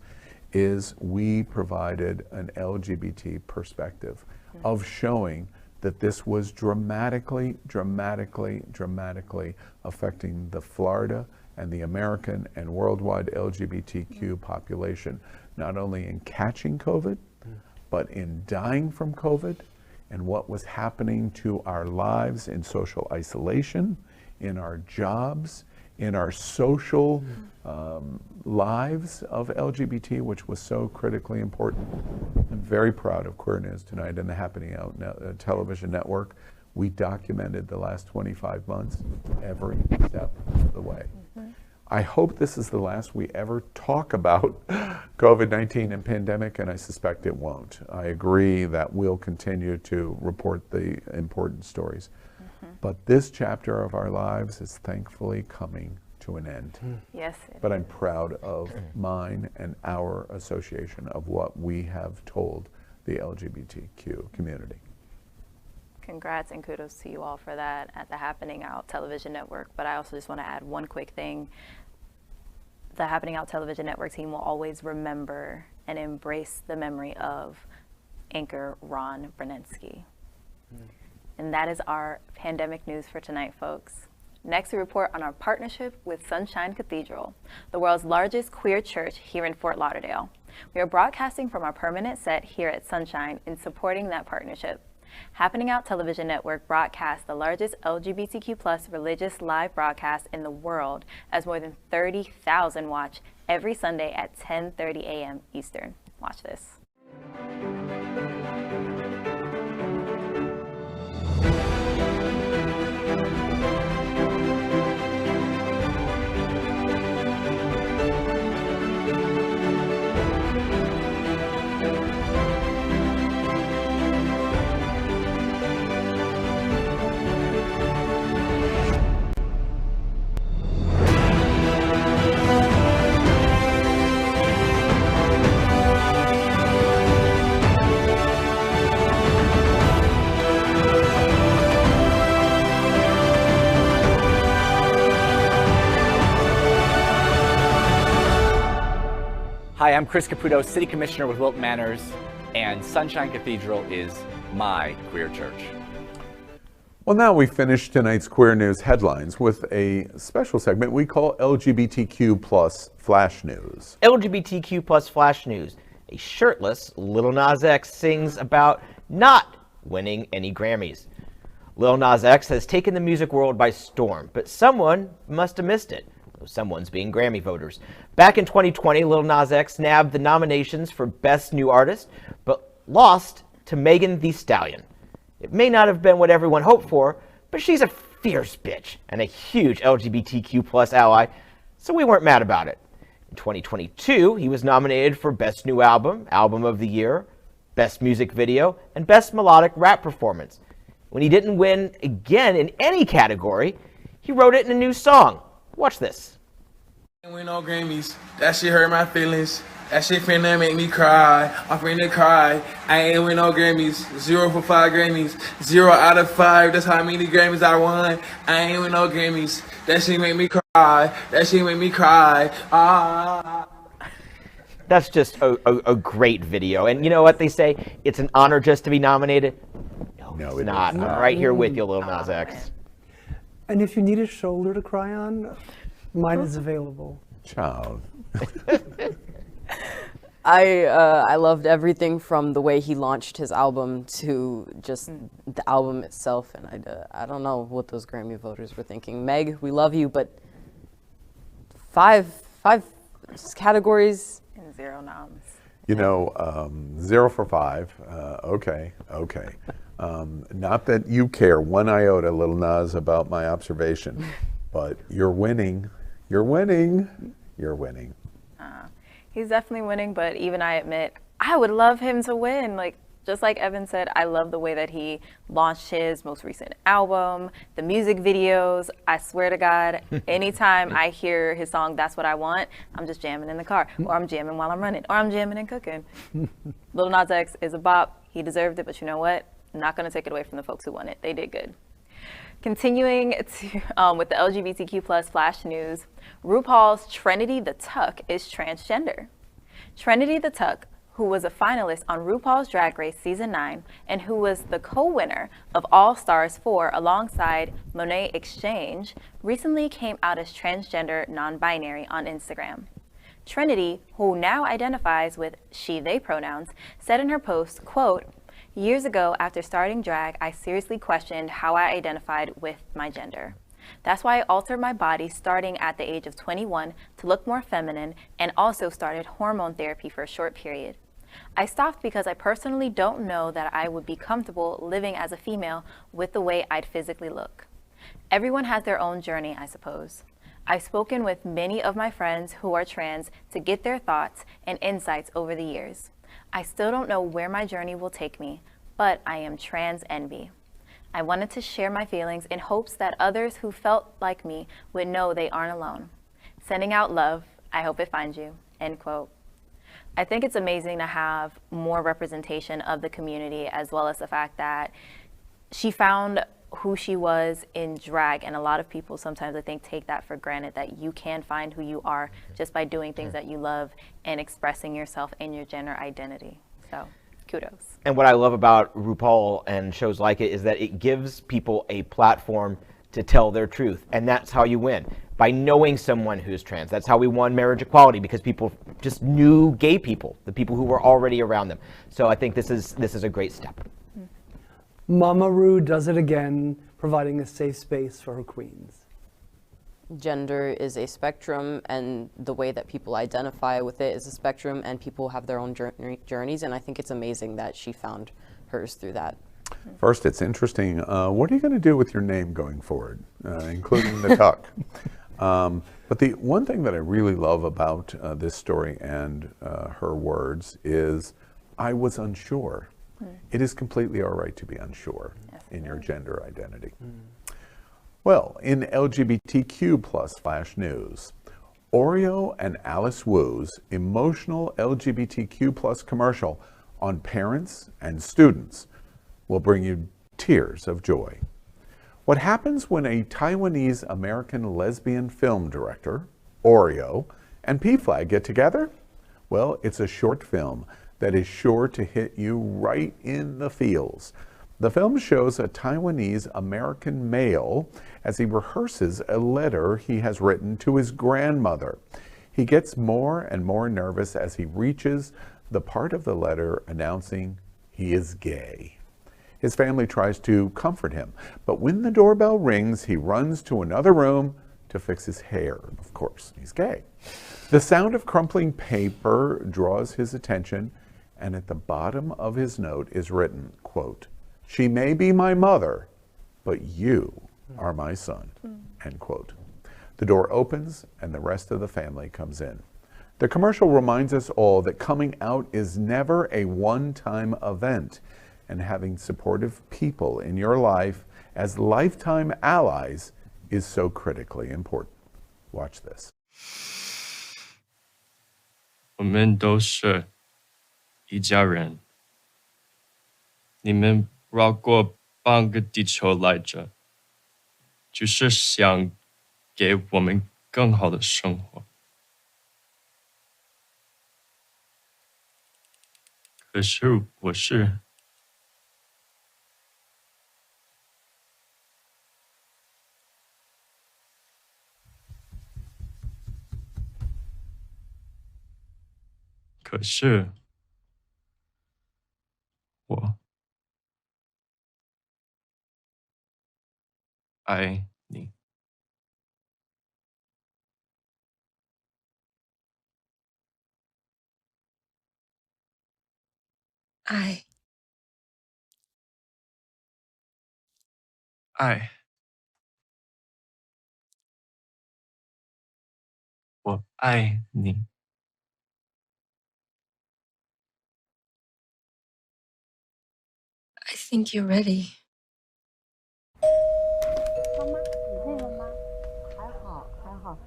is we provided an LGBT perspective of showing that this was dramatically affecting the Florida and the American and worldwide LGBTQ population, not only in catching COVID, but in dying from COVID, and what was happening to our lives in social isolation, in our jobs, in our social lives of LGBT, which was so critically important. I'm very proud of Queer News Tonight and the Happening Out television network. We documented the last 25 months every step of the way. I hope this is the last we ever talk about COVID-19 and pandemic, and I suspect it won't. I agree that we'll continue to report the important stories. But this chapter of our lives is thankfully coming to an end. Yes. But I'm proud of mine and our association of what we have told the LGBTQ community. Congrats and kudos to you all for that at the Happening Out Television Network. But I also just want to add one quick thing. The Happening Out Television Network team will always remember and embrace the memory of anchor Ron Brunetsky. And that is our pandemic news for tonight, folks. Next, we report on our partnership with Sunshine Cathedral, the world's largest queer church here in Fort Lauderdale. We are broadcasting from our permanent set here at Sunshine in supporting that partnership. Happening Out Television Network broadcasts the largest LGBTQ+ religious live broadcast in the world, as more than 30,000 watch every Sunday at 10:30 a.m. Eastern. Watch this. Hi, I'm Chris Caputo, City Commissioner with Wilton Manors, and Sunshine Cathedral is my queer church. Well, now we finish tonight's Queer News headlines with a special segment we call LGBTQ+ Flash News. LGBTQ+ Flash News. A shirtless Little Nas X sings about not winning any Grammys. Little Nas X has taken the music world by storm, but someone must have missed it. Someone's being Grammy voters. Back in 2020, Little Nas X nabbed the nominations for Best New Artist, but lost to Megan Thee Stallion. It may not have been what everyone hoped for, but she's a fierce bitch and a huge LGBTQ+ ally, so we weren't mad about it. In 2022, he was nominated for Best New Album, Album of the Year, Best Music Video, and Best Melodic Rap Performance. When he didn't win again in any category, he wrote it in a new song. Watch this. I ain't win no Grammys. That shit hurt my feelings. That shit finna make me cry. I'm finna cry. I ain't win no Grammys. 0 for 5 Grammys. 0 out of 5. That's how many Grammys I won. I ain't win no Grammys. That shit make me cry. That shit make me cry. Ah. That's just a great video. And you know what they say? It's an honor just to be nominated. No, it's not. I'm right here with you, Lil Nas X. And if you need a shoulder to cry on, mine is available. Child. I loved everything from the way he launched his album to just the album itself, and I don't know what those Grammy voters were thinking. Meg, we love you, but five categories and 0 noms. You know, 0 for 5. Okay. Not that you care one iota, Little Nas, about my observation, but you're winning. You're winning. You're winning. He's definitely winning, but even I admit, I would love him to win. Like, just like Evyn said, I love the way that he launched his most recent album, the music videos. I swear to God, anytime I hear his song, That's What I Want, I'm just jamming in the car, or I'm jamming while I'm running, or I'm jamming and cooking. Little Nas X is a bop. He deserved it, but you know what? I'm not going to take it away from the folks who won it. They did good. Continuing with the LGBTQ+ Flash News, RuPaul's Trinity The Tuck is transgender. Trinity The Tuck, who was a finalist on RuPaul's Drag Race Season 9 and who was the co-winner of All Stars 4 alongside Monet Exchange, recently came out as transgender non-binary on Instagram. Trinity, who now identifies with she/they pronouns, said in her post, quote, "Years ago, after starting drag, I seriously questioned how I identified with my gender. That's why I altered my body starting at the age of 21 to look more feminine and also started hormone therapy for a short period. I stopped because I personally don't know that I would be comfortable living as a female with the way I'd physically look. Everyone has their own journey, I suppose. I've spoken with many of my friends who are trans to get their thoughts and insights over the years. I still don't know where my journey will take me, but I am trans envy. I wanted to share my feelings in hopes that others who felt like me would know they aren't alone. Sending out love. I hope it finds you." End quote. I think it's amazing to have more representation of the community, as well as the fact that she found who she was in drag, and a lot of people sometimes I think take that for granted, that you can find who you are just by doing things that you love and expressing yourself and your gender identity. So kudos. And what I love about RuPaul and shows like it is that it gives people a platform to tell their truth, and that's how you win, by knowing someone who's trans. That's how we won marriage equality, because people just knew gay people, the people who were already around them. So I think this is a great step. Mama Ru does it again, providing a safe space for her queens. Gender is a spectrum, and the way that people identify with it is a spectrum, and people have their own journeys, and I think it's amazing that she found hers through that. First, it's interesting. What are you going to do with your name going forward, including the Tuck? But the one thing that I really love about this story and her words is, I was unsure. It is completely all right to be unsure in your gender identity. Well, in LGBTQ plus flash news, Oreo and Alice Wu's emotional LGBTQ plus commercial on parents and students will bring you tears of joy. What happens when a Taiwanese American lesbian film director, Oreo, and PFLAG get together? Well, it's a short film that is sure to hit you right in the feels. The film shows a Taiwanese American male as he rehearses a letter he has written to his grandmother. He gets more and more nervous as he reaches the part of the letter announcing he is gay. His family tries to comfort him, but when the doorbell rings, he runs to another room to fix his hair. Of course, he's gay. The sound of crumpling paper draws his attention, and at the bottom of his note is written, quote, "She may be my mother, but you are my son," end quote. The door opens and the rest of the family comes in. The commercial reminds us all that coming out is never a one-time event, and having supportive people in your life as lifetime allies is so critically important. Watch this. 我们都是一家人，你们绕过半个地球来着，就是想给我们更好的生活。可是我是我爱你。爱我爱你。I think you're ready. 妈妈，你累了吗？还好，还好。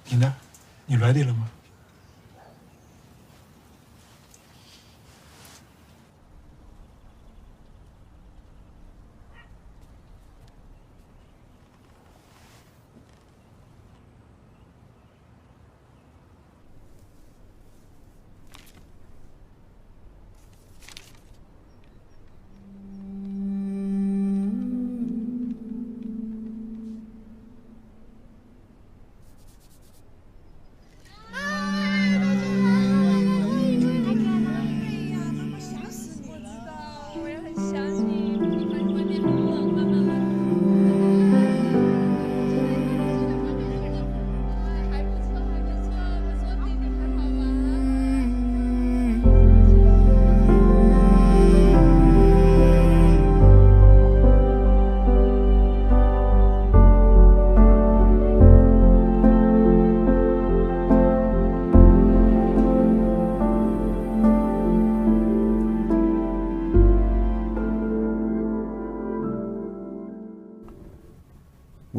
你呢？你 ready 了吗？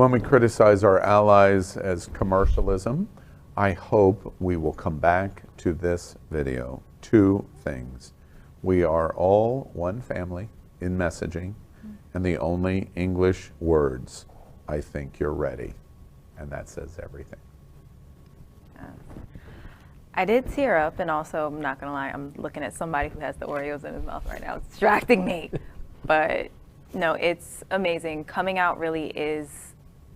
When we criticize our allies as commercialism, I hope we will come back to this video. Two things. We are all one family in messaging, and the only English words, I think you're ready. And that says everything. I did tear up, and also, I'm not gonna lie, I'm looking at somebody who has the Oreos in his mouth right now. It's distracting me. But no, it's amazing. Coming out really is,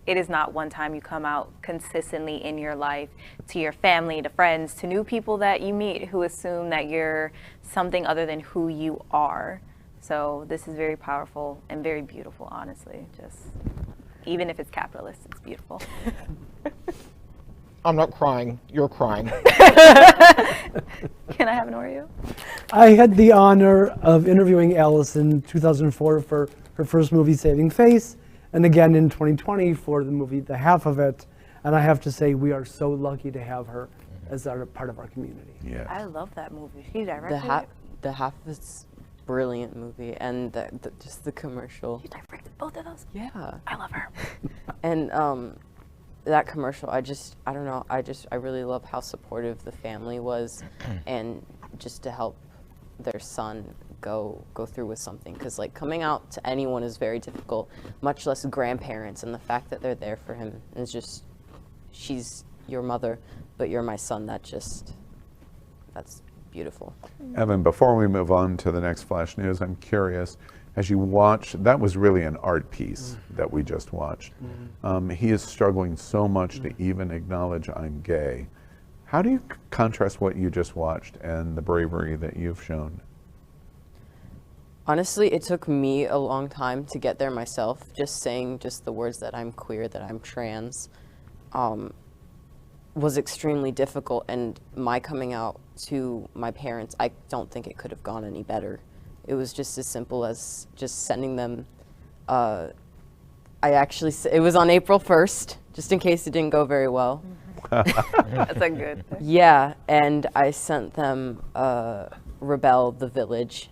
it is not one time. You come out consistently in your life, to your family, to friends, to new people that you meet who assume that you're something other than who you are. So this is very powerful and very beautiful, honestly. Just, even if it's capitalist, it's beautiful. I'm not crying. You're crying. Can I have an Oreo? I had the honor of interviewing Alice in 2004 for her first movie, Saving Face, and again in 2020 for the movie The Half of It. And I have to say, we are so lucky to have her as our part of our community. Yeah. I love that movie. She directed it. The Half of It's brilliant movie, and just the commercial. You directed both of those? Yeah. I love her. And that commercial, I don't know, I really love how supportive the family was, and just to help their son go through with something, because like coming out to anyone is very difficult, much less grandparents, and the fact that they're there for him is just, she's your mother, but you're my son. That's beautiful. Evyn, before we move on to the next flash news, I'm curious, as you watch, that was really an art piece that we just watched. He is struggling so much to even acknowledge I'm gay. How do you contrast what you just watched and the bravery that you've shown? Honestly, it took me a long time to get there myself. Just saying the words that I'm queer, that I'm trans, was extremely difficult, and my coming out to my parents, I don't think it could have gone any better. It was just as simple as just sending them, it was on April 1st, just in case it didn't go very well. That's a good thing. Yeah, and I sent them Rebel the Village,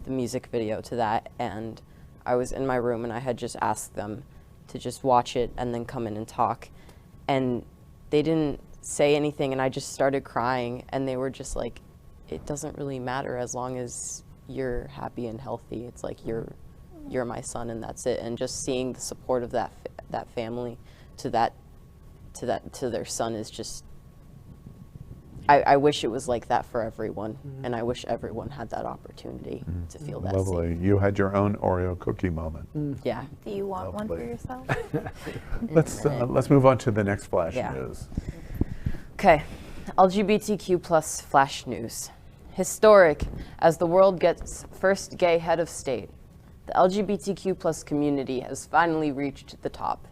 the music video to that, and I was in my room and I had just asked them to just watch it and then come in and talk, and they didn't say anything, and I just started crying, and they were just like, it doesn't really matter as long as you're happy and healthy. It's like you're my son, and that's it. And just seeing the support of that family to their son is just, I wish it was like that for everyone, and I wish everyone had that opportunity to feel that. Lovely. Same. You had your own Oreo cookie moment. Yeah. Do you want one for yourself? Let's move on to the next flash news. Okay, LGBTQ plus flash news. Historic as the world gets first gay head of state, the LGBTQ plus community has finally reached the top.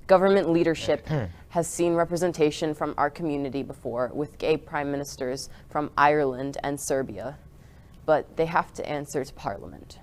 Government leadership has seen representation from our community before, with gay prime ministers from Ireland and Serbia, but they have to answer to Parliament.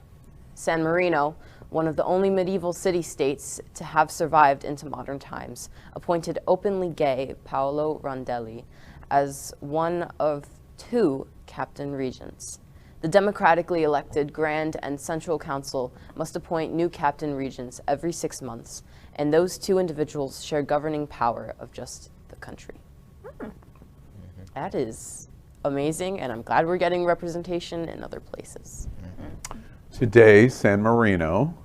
San Marino, one of the only medieval city-states to have survived into modern times, appointed openly gay Paolo Rondelli as one of 2 captain regents. The democratically elected Grand and Central Council must appoint new captain regents every 6 months, and those 2 individuals share governing power of just the country. That is amazing, and I'm glad we're getting representation in other places. Today, San Marino,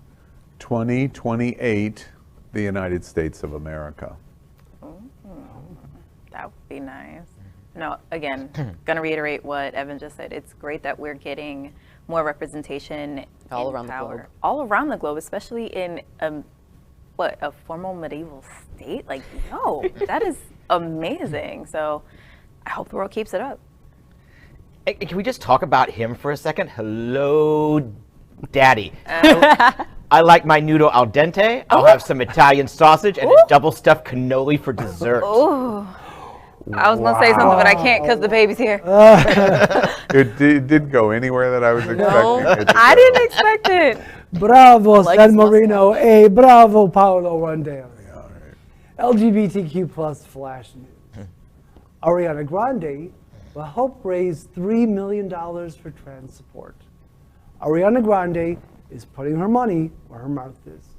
2028, the United States of America. That would be nice. No, again, gonna reiterate what Evyn just said. It's great that we're getting more representation all in around power. the globe. All around the globe, especially in a formal medieval state. Like, yo, that is amazing. So I hope the world keeps it up. Hey, can we just talk about him for a second? Hello, Daddy. I like my noodle al dente. I'll have some Italian sausage and a double stuffed cannoli for dessert. Ooh. I was gonna say something, but I can't because the baby's here. It didn't go anywhere that I was expecting. I didn't expect it. Bravo, San Marino. Bravo, Paolo Rondelli. LGBTQ plus flash news. Ariana Grande will help raise $3 million for trans support. Ariana Grande is putting her money where her mouth is.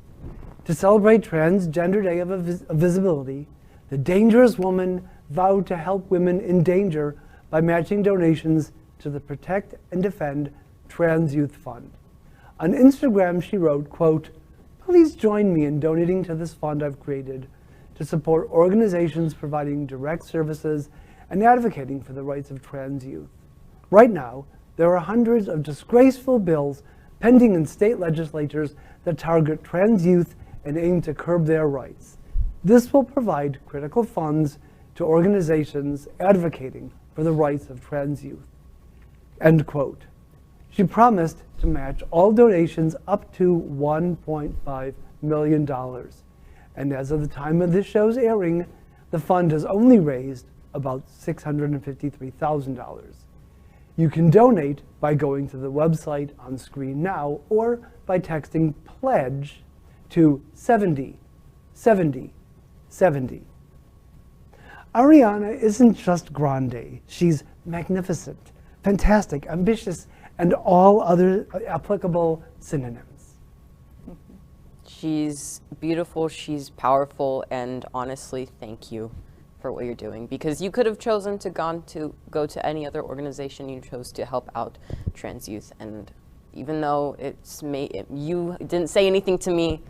To celebrate Transgender Day of Visibility, the Dangerous Woman vowed to help women in danger by matching donations to the Protect and Defend Trans Youth Fund. On Instagram, she wrote, quote, "Please join me in donating to this fund I've created to support organizations providing direct services and advocating for the rights of trans youth. Right now, there are hundreds of disgraceful bills pending in state legislatures that target trans youth and aim to curb their rights. This will provide critical funds to organizations advocating for the rights of trans youth." End quote. She promised to match all donations up to $1.5 million. And as of the time of this show's airing, the fund has only raised about $653,000. You can donate by going to the website on screen now or by texting PLEDGE to 707070. Ariana isn't just grande. She's magnificent, fantastic, ambitious, and all other applicable synonyms. She's beautiful, she's powerful, and honestly, thank you for what you're doing, because you could have chosen to go to any other organization. You chose to help out trans youth, and even though you didn't say anything to me,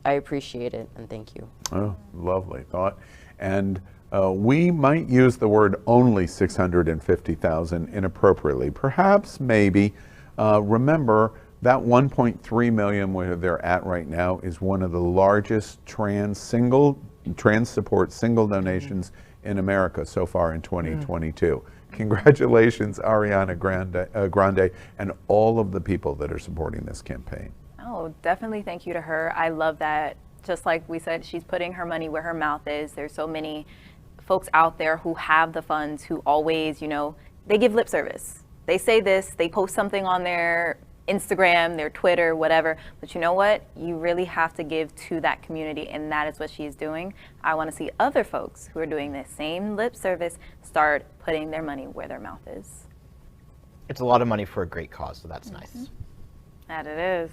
I appreciate it, and thank you. Oh, lovely thought. And we might use the word only 650,000 inappropriately. Perhaps, maybe. Remember, that 1.3 million where they're at right now is one of the largest trans support single donations in America so far in 2022. Congratulations, Ariana Grande, and all of the people that are supporting this campaign. Oh, definitely thank you to her. I love that. Just like we said, she's putting her money where her mouth is. There's so many folks out there who have the funds, who always, they give lip service. They say this, they post something on their Instagram, their Twitter, whatever, but you know what? You really have to give to that community, and that is what she's doing. I want to see other folks who are doing the same lip service start putting their money where their mouth is. It's a lot of money for a great cause, so that's nice. That it is.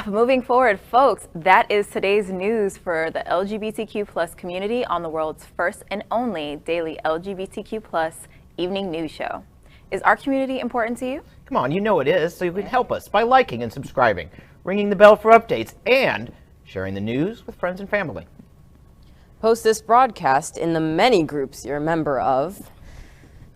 Moving forward, folks, that is today's news for the LGBTQ+ community on the world's first and only daily LGBTQ+ evening news show. Is our community important to you? Come on, you know it is, so you can help us by liking and subscribing, ringing the bell for updates, and sharing the news with friends and family. Post this broadcast in the many groups you're a member of.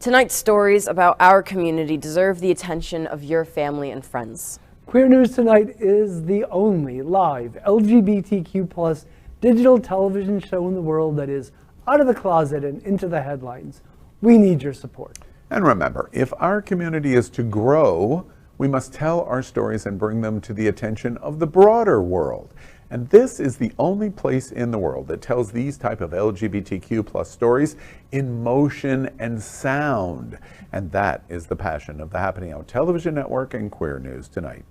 Tonight's stories about our community deserve the attention of your family and friends. Queer News Tonight is the only live LGBTQ+ digital television show in the world that is out of the closet and into the headlines. We need your support. And remember, if our community is to grow, we must tell our stories and bring them to the attention of the broader world. And this is the only place in the world that tells these type of LGBTQ+ stories in motion and sound. And that is the passion of the Happening Out Television Network and Queer News Tonight.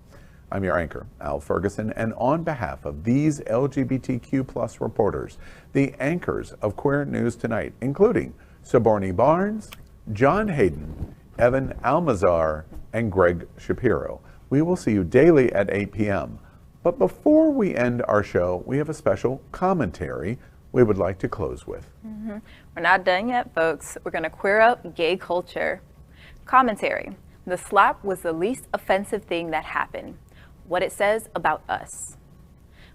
I'm your anchor, Al Ferguson, and on behalf of these LGBTQ+ reporters, the anchors of Queer News Tonight, including Sobourney Barnes, John Hayden, Evyn Almanzar, and Gregg Shapiro. We will see you daily at 8 p.m. But before we end our show, we have a special commentary we would like to close with. We're not done yet, folks. We're going to queer up gay culture. Commentary. The slap was the least offensive thing that happened. What it says about us.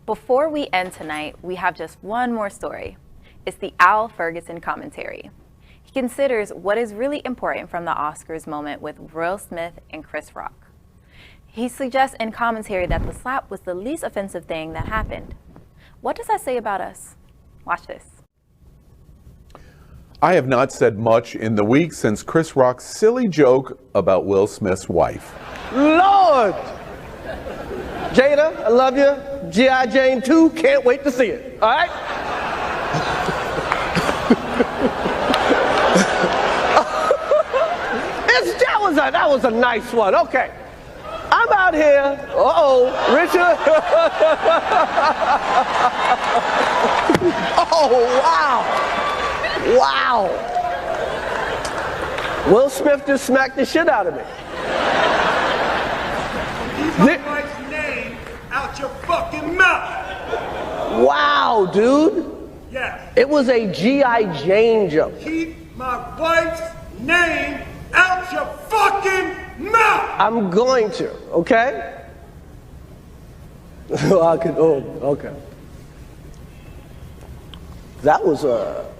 Before we end tonight, we have just one more story. It's the Al Ferguson commentary. He considers what is really important from the Oscars moment with Will Smith and Chris Rock. He suggests in commentary that the slap was the least offensive thing that happened. What does that say about us? Watch this. I have not said much in the week since Chris Rock's silly joke about Will Smith's wife. Lord! Jada, I love you. G.I. Jane 2, can't wait to see it. All right? That was a nice one. Okay. I'm out here. Richard. Oh, wow. Wow. Will Smith just smacked the shit out of me. He's my wife's name out out your fucking mouth. Wow, dude. Yes. It was a G.I. Jane joke. Keep my wife's name out your fucking mouth. I'm going to, okay? Okay. That was a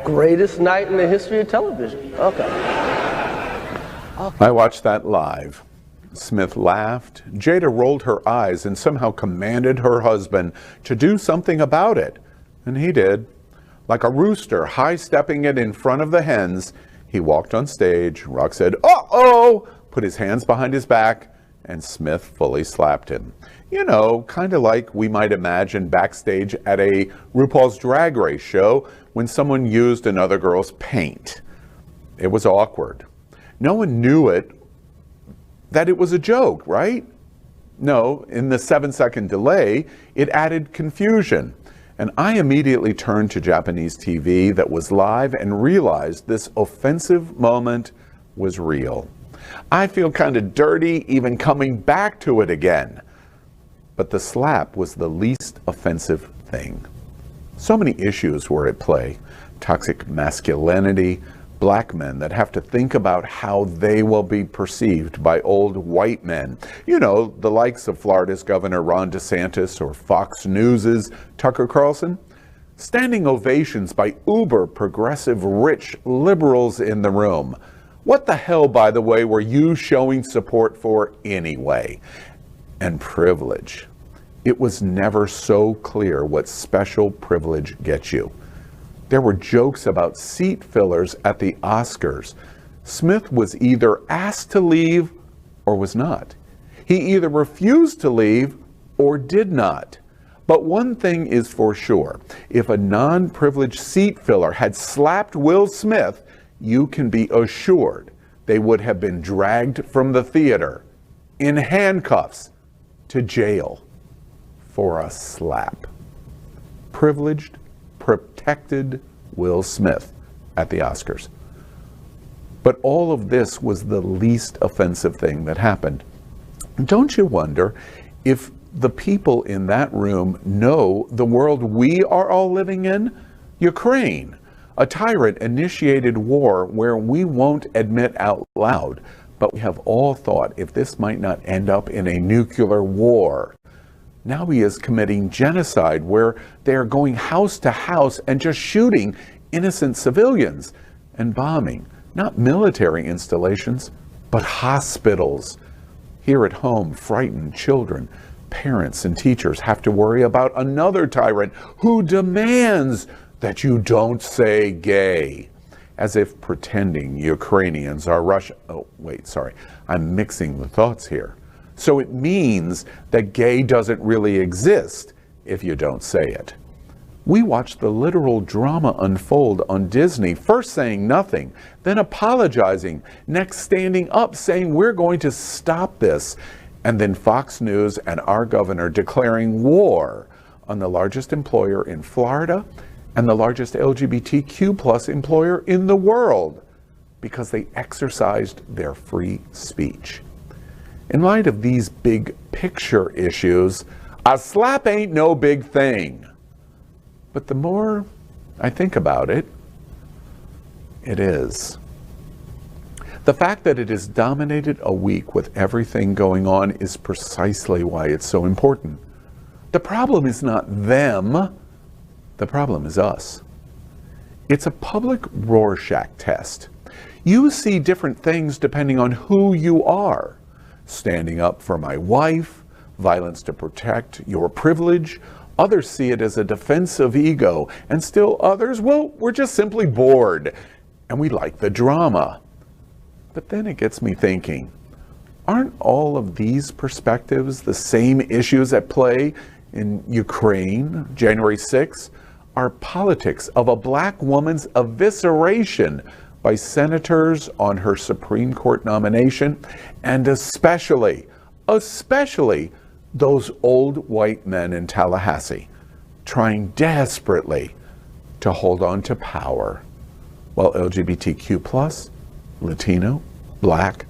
greatest night in the history of television. Okay. I watched that live. Smith laughed. Jada rolled her eyes and somehow commanded her husband to do something about it. And he did. Like a rooster high-stepping it in front of the hens, he walked on stage. Rock said, "Uh-oh!" put his hands behind his back, and Smith fully slapped him. You know, kind of like we might imagine backstage at a RuPaul's Drag Race show when someone used another girl's paint. It was awkward. No one knew that it was a joke, right? No, in the 7-second delay, it added confusion. And I immediately turned to Japanese TV that was live and realized this offensive moment was real. I feel kind of dirty even coming back to it again. But the slap was the least offensive thing. So many issues were at play. Toxic masculinity, black men that have to think about how they will be perceived by old white men. You know, the likes of Florida's Governor Ron DeSantis or Fox News's Tucker Carlson. Standing ovations by uber progressive rich liberals in the room. What the hell, by the way, were you showing support for anyway? And privilege. It was never so clear what special privilege gets you. There were jokes about seat fillers at the Oscars. Smith was either asked to leave or was not. He either refused to leave or did not. But one thing is for sure. If a non-privileged seat filler had slapped Will Smith, you can be assured they would have been dragged from the theater in handcuffs to jail for a slap. Privileged, protected Will Smith at the Oscars. But all of this was the least offensive thing that happened. Don't you wonder if the people in that room know the world we are all living in? Ukraine, a tyrant-initiated war where we won't admit out loud, but we have all thought if this might not end up in a nuclear war. Now he is committing genocide where they are going house to house and just shooting innocent civilians and bombing, not military installations, but hospitals. Here at home, frightened children, parents, and teachers have to worry about another tyrant who demands that you don't say gay, as if pretending Ukrainians are Russian. Oh, wait, sorry. I'm mixing the thoughts here. So it means that gay doesn't really exist if you don't say it. We watched the literal drama unfold on Disney, first saying nothing, then apologizing, next standing up saying we're going to stop this, and then Fox News and our governor declaring war on the largest employer in Florida and the largest LGBTQ plus employer in the world because they exercised their free speech. In light of these big picture issues, a slap ain't no big thing. But the more I think about it, it is. The fact that it has dominated a week with everything going on is precisely why it's so important. The problem is not them, the problem is us. It's a public Rorschach test. You see different things depending on who you are. Standing up for my wife, violence to protect your privilege. Others see it as a defense of ego, and still others, well, we're just simply bored, and we like the drama. But then it gets me thinking, aren't all of these perspectives the same issues at play in Ukraine, January 6th? Our politics of a black woman's evisceration by senators on her Supreme Court nomination, and especially those old white men in Tallahassee trying desperately to hold on to power, while LGBTQ+, Latino, Black,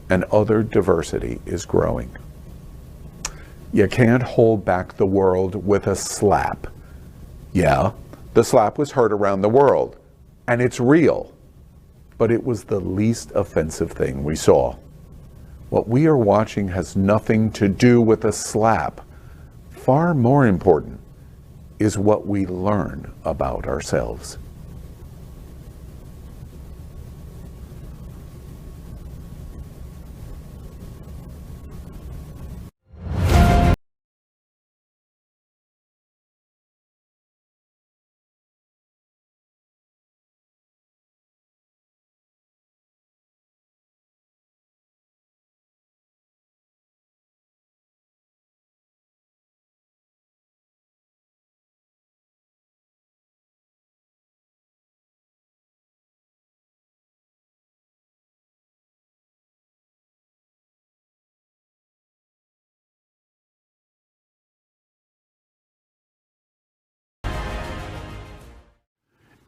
and other diversity is growing. You can't hold back the world with a slap. Yeah, the slap was heard around the world, and it's real, but it was the least offensive thing we saw. What we are watching has nothing to do with a slap. Far more important is what we learn about ourselves.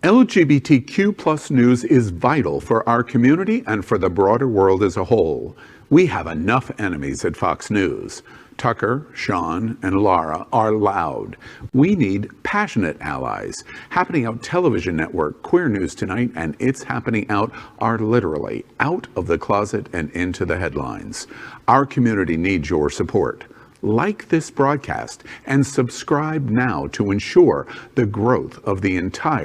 LGBTQ plus news is vital for our community and for the broader world as a whole. We have enough enemies at Fox News. Tucker, Sean, and Laura are loud. We need passionate allies. Happening Out Television Network, Queer News Tonight, and It's Happening Out are literally out of the closet and into the headlines. Our community needs your support. Like this broadcast and subscribe now to ensure the growth of the entire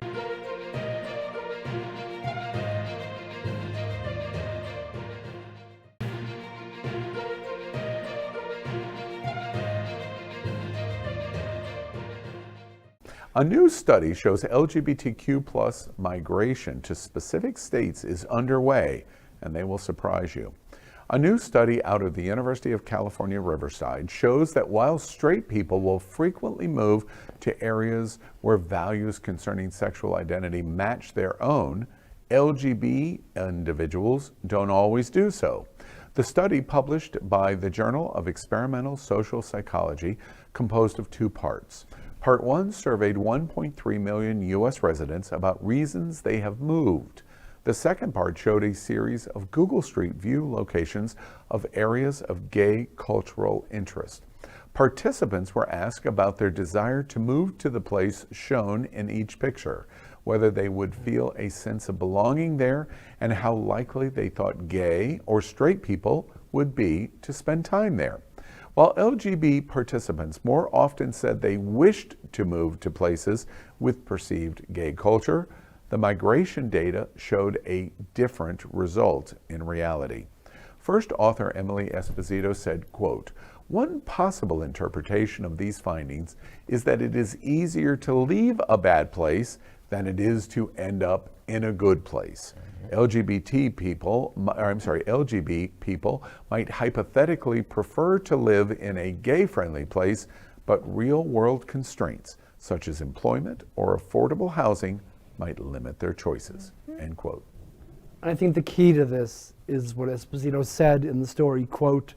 A new study shows LGBTQ plus migration to specific states is underway, and they will surprise you. A new study out of the University of California, Riverside shows that while straight people will frequently move to areas where values concerning sexual identity match their own, LGBT individuals don't always do so. The study, published by the Journal of Experimental Social Psychology, composed of two parts. Part 1 surveyed 1.3 million U.S. residents about reasons they have moved. The second part showed a series of Google Street View locations of areas of gay cultural interest. Participants were asked about their desire to move to the place shown in each picture, whether they would feel a sense of belonging there, and how likely they thought gay or straight people would be to spend time there. While LGBT participants more often said they wished to move to places with perceived gay culture, the migration data showed a different result in reality. First author Emily Esposito said, quote, "One possible interpretation of these findings is that it is easier to leave a bad place than it is to end up in a good place. LGBT people might hypothetically prefer to live in a gay-friendly place, but real-world constraints, such as employment or affordable housing, might limit their choices," end quote. I think the key to this is what Esposito said in the story, quote,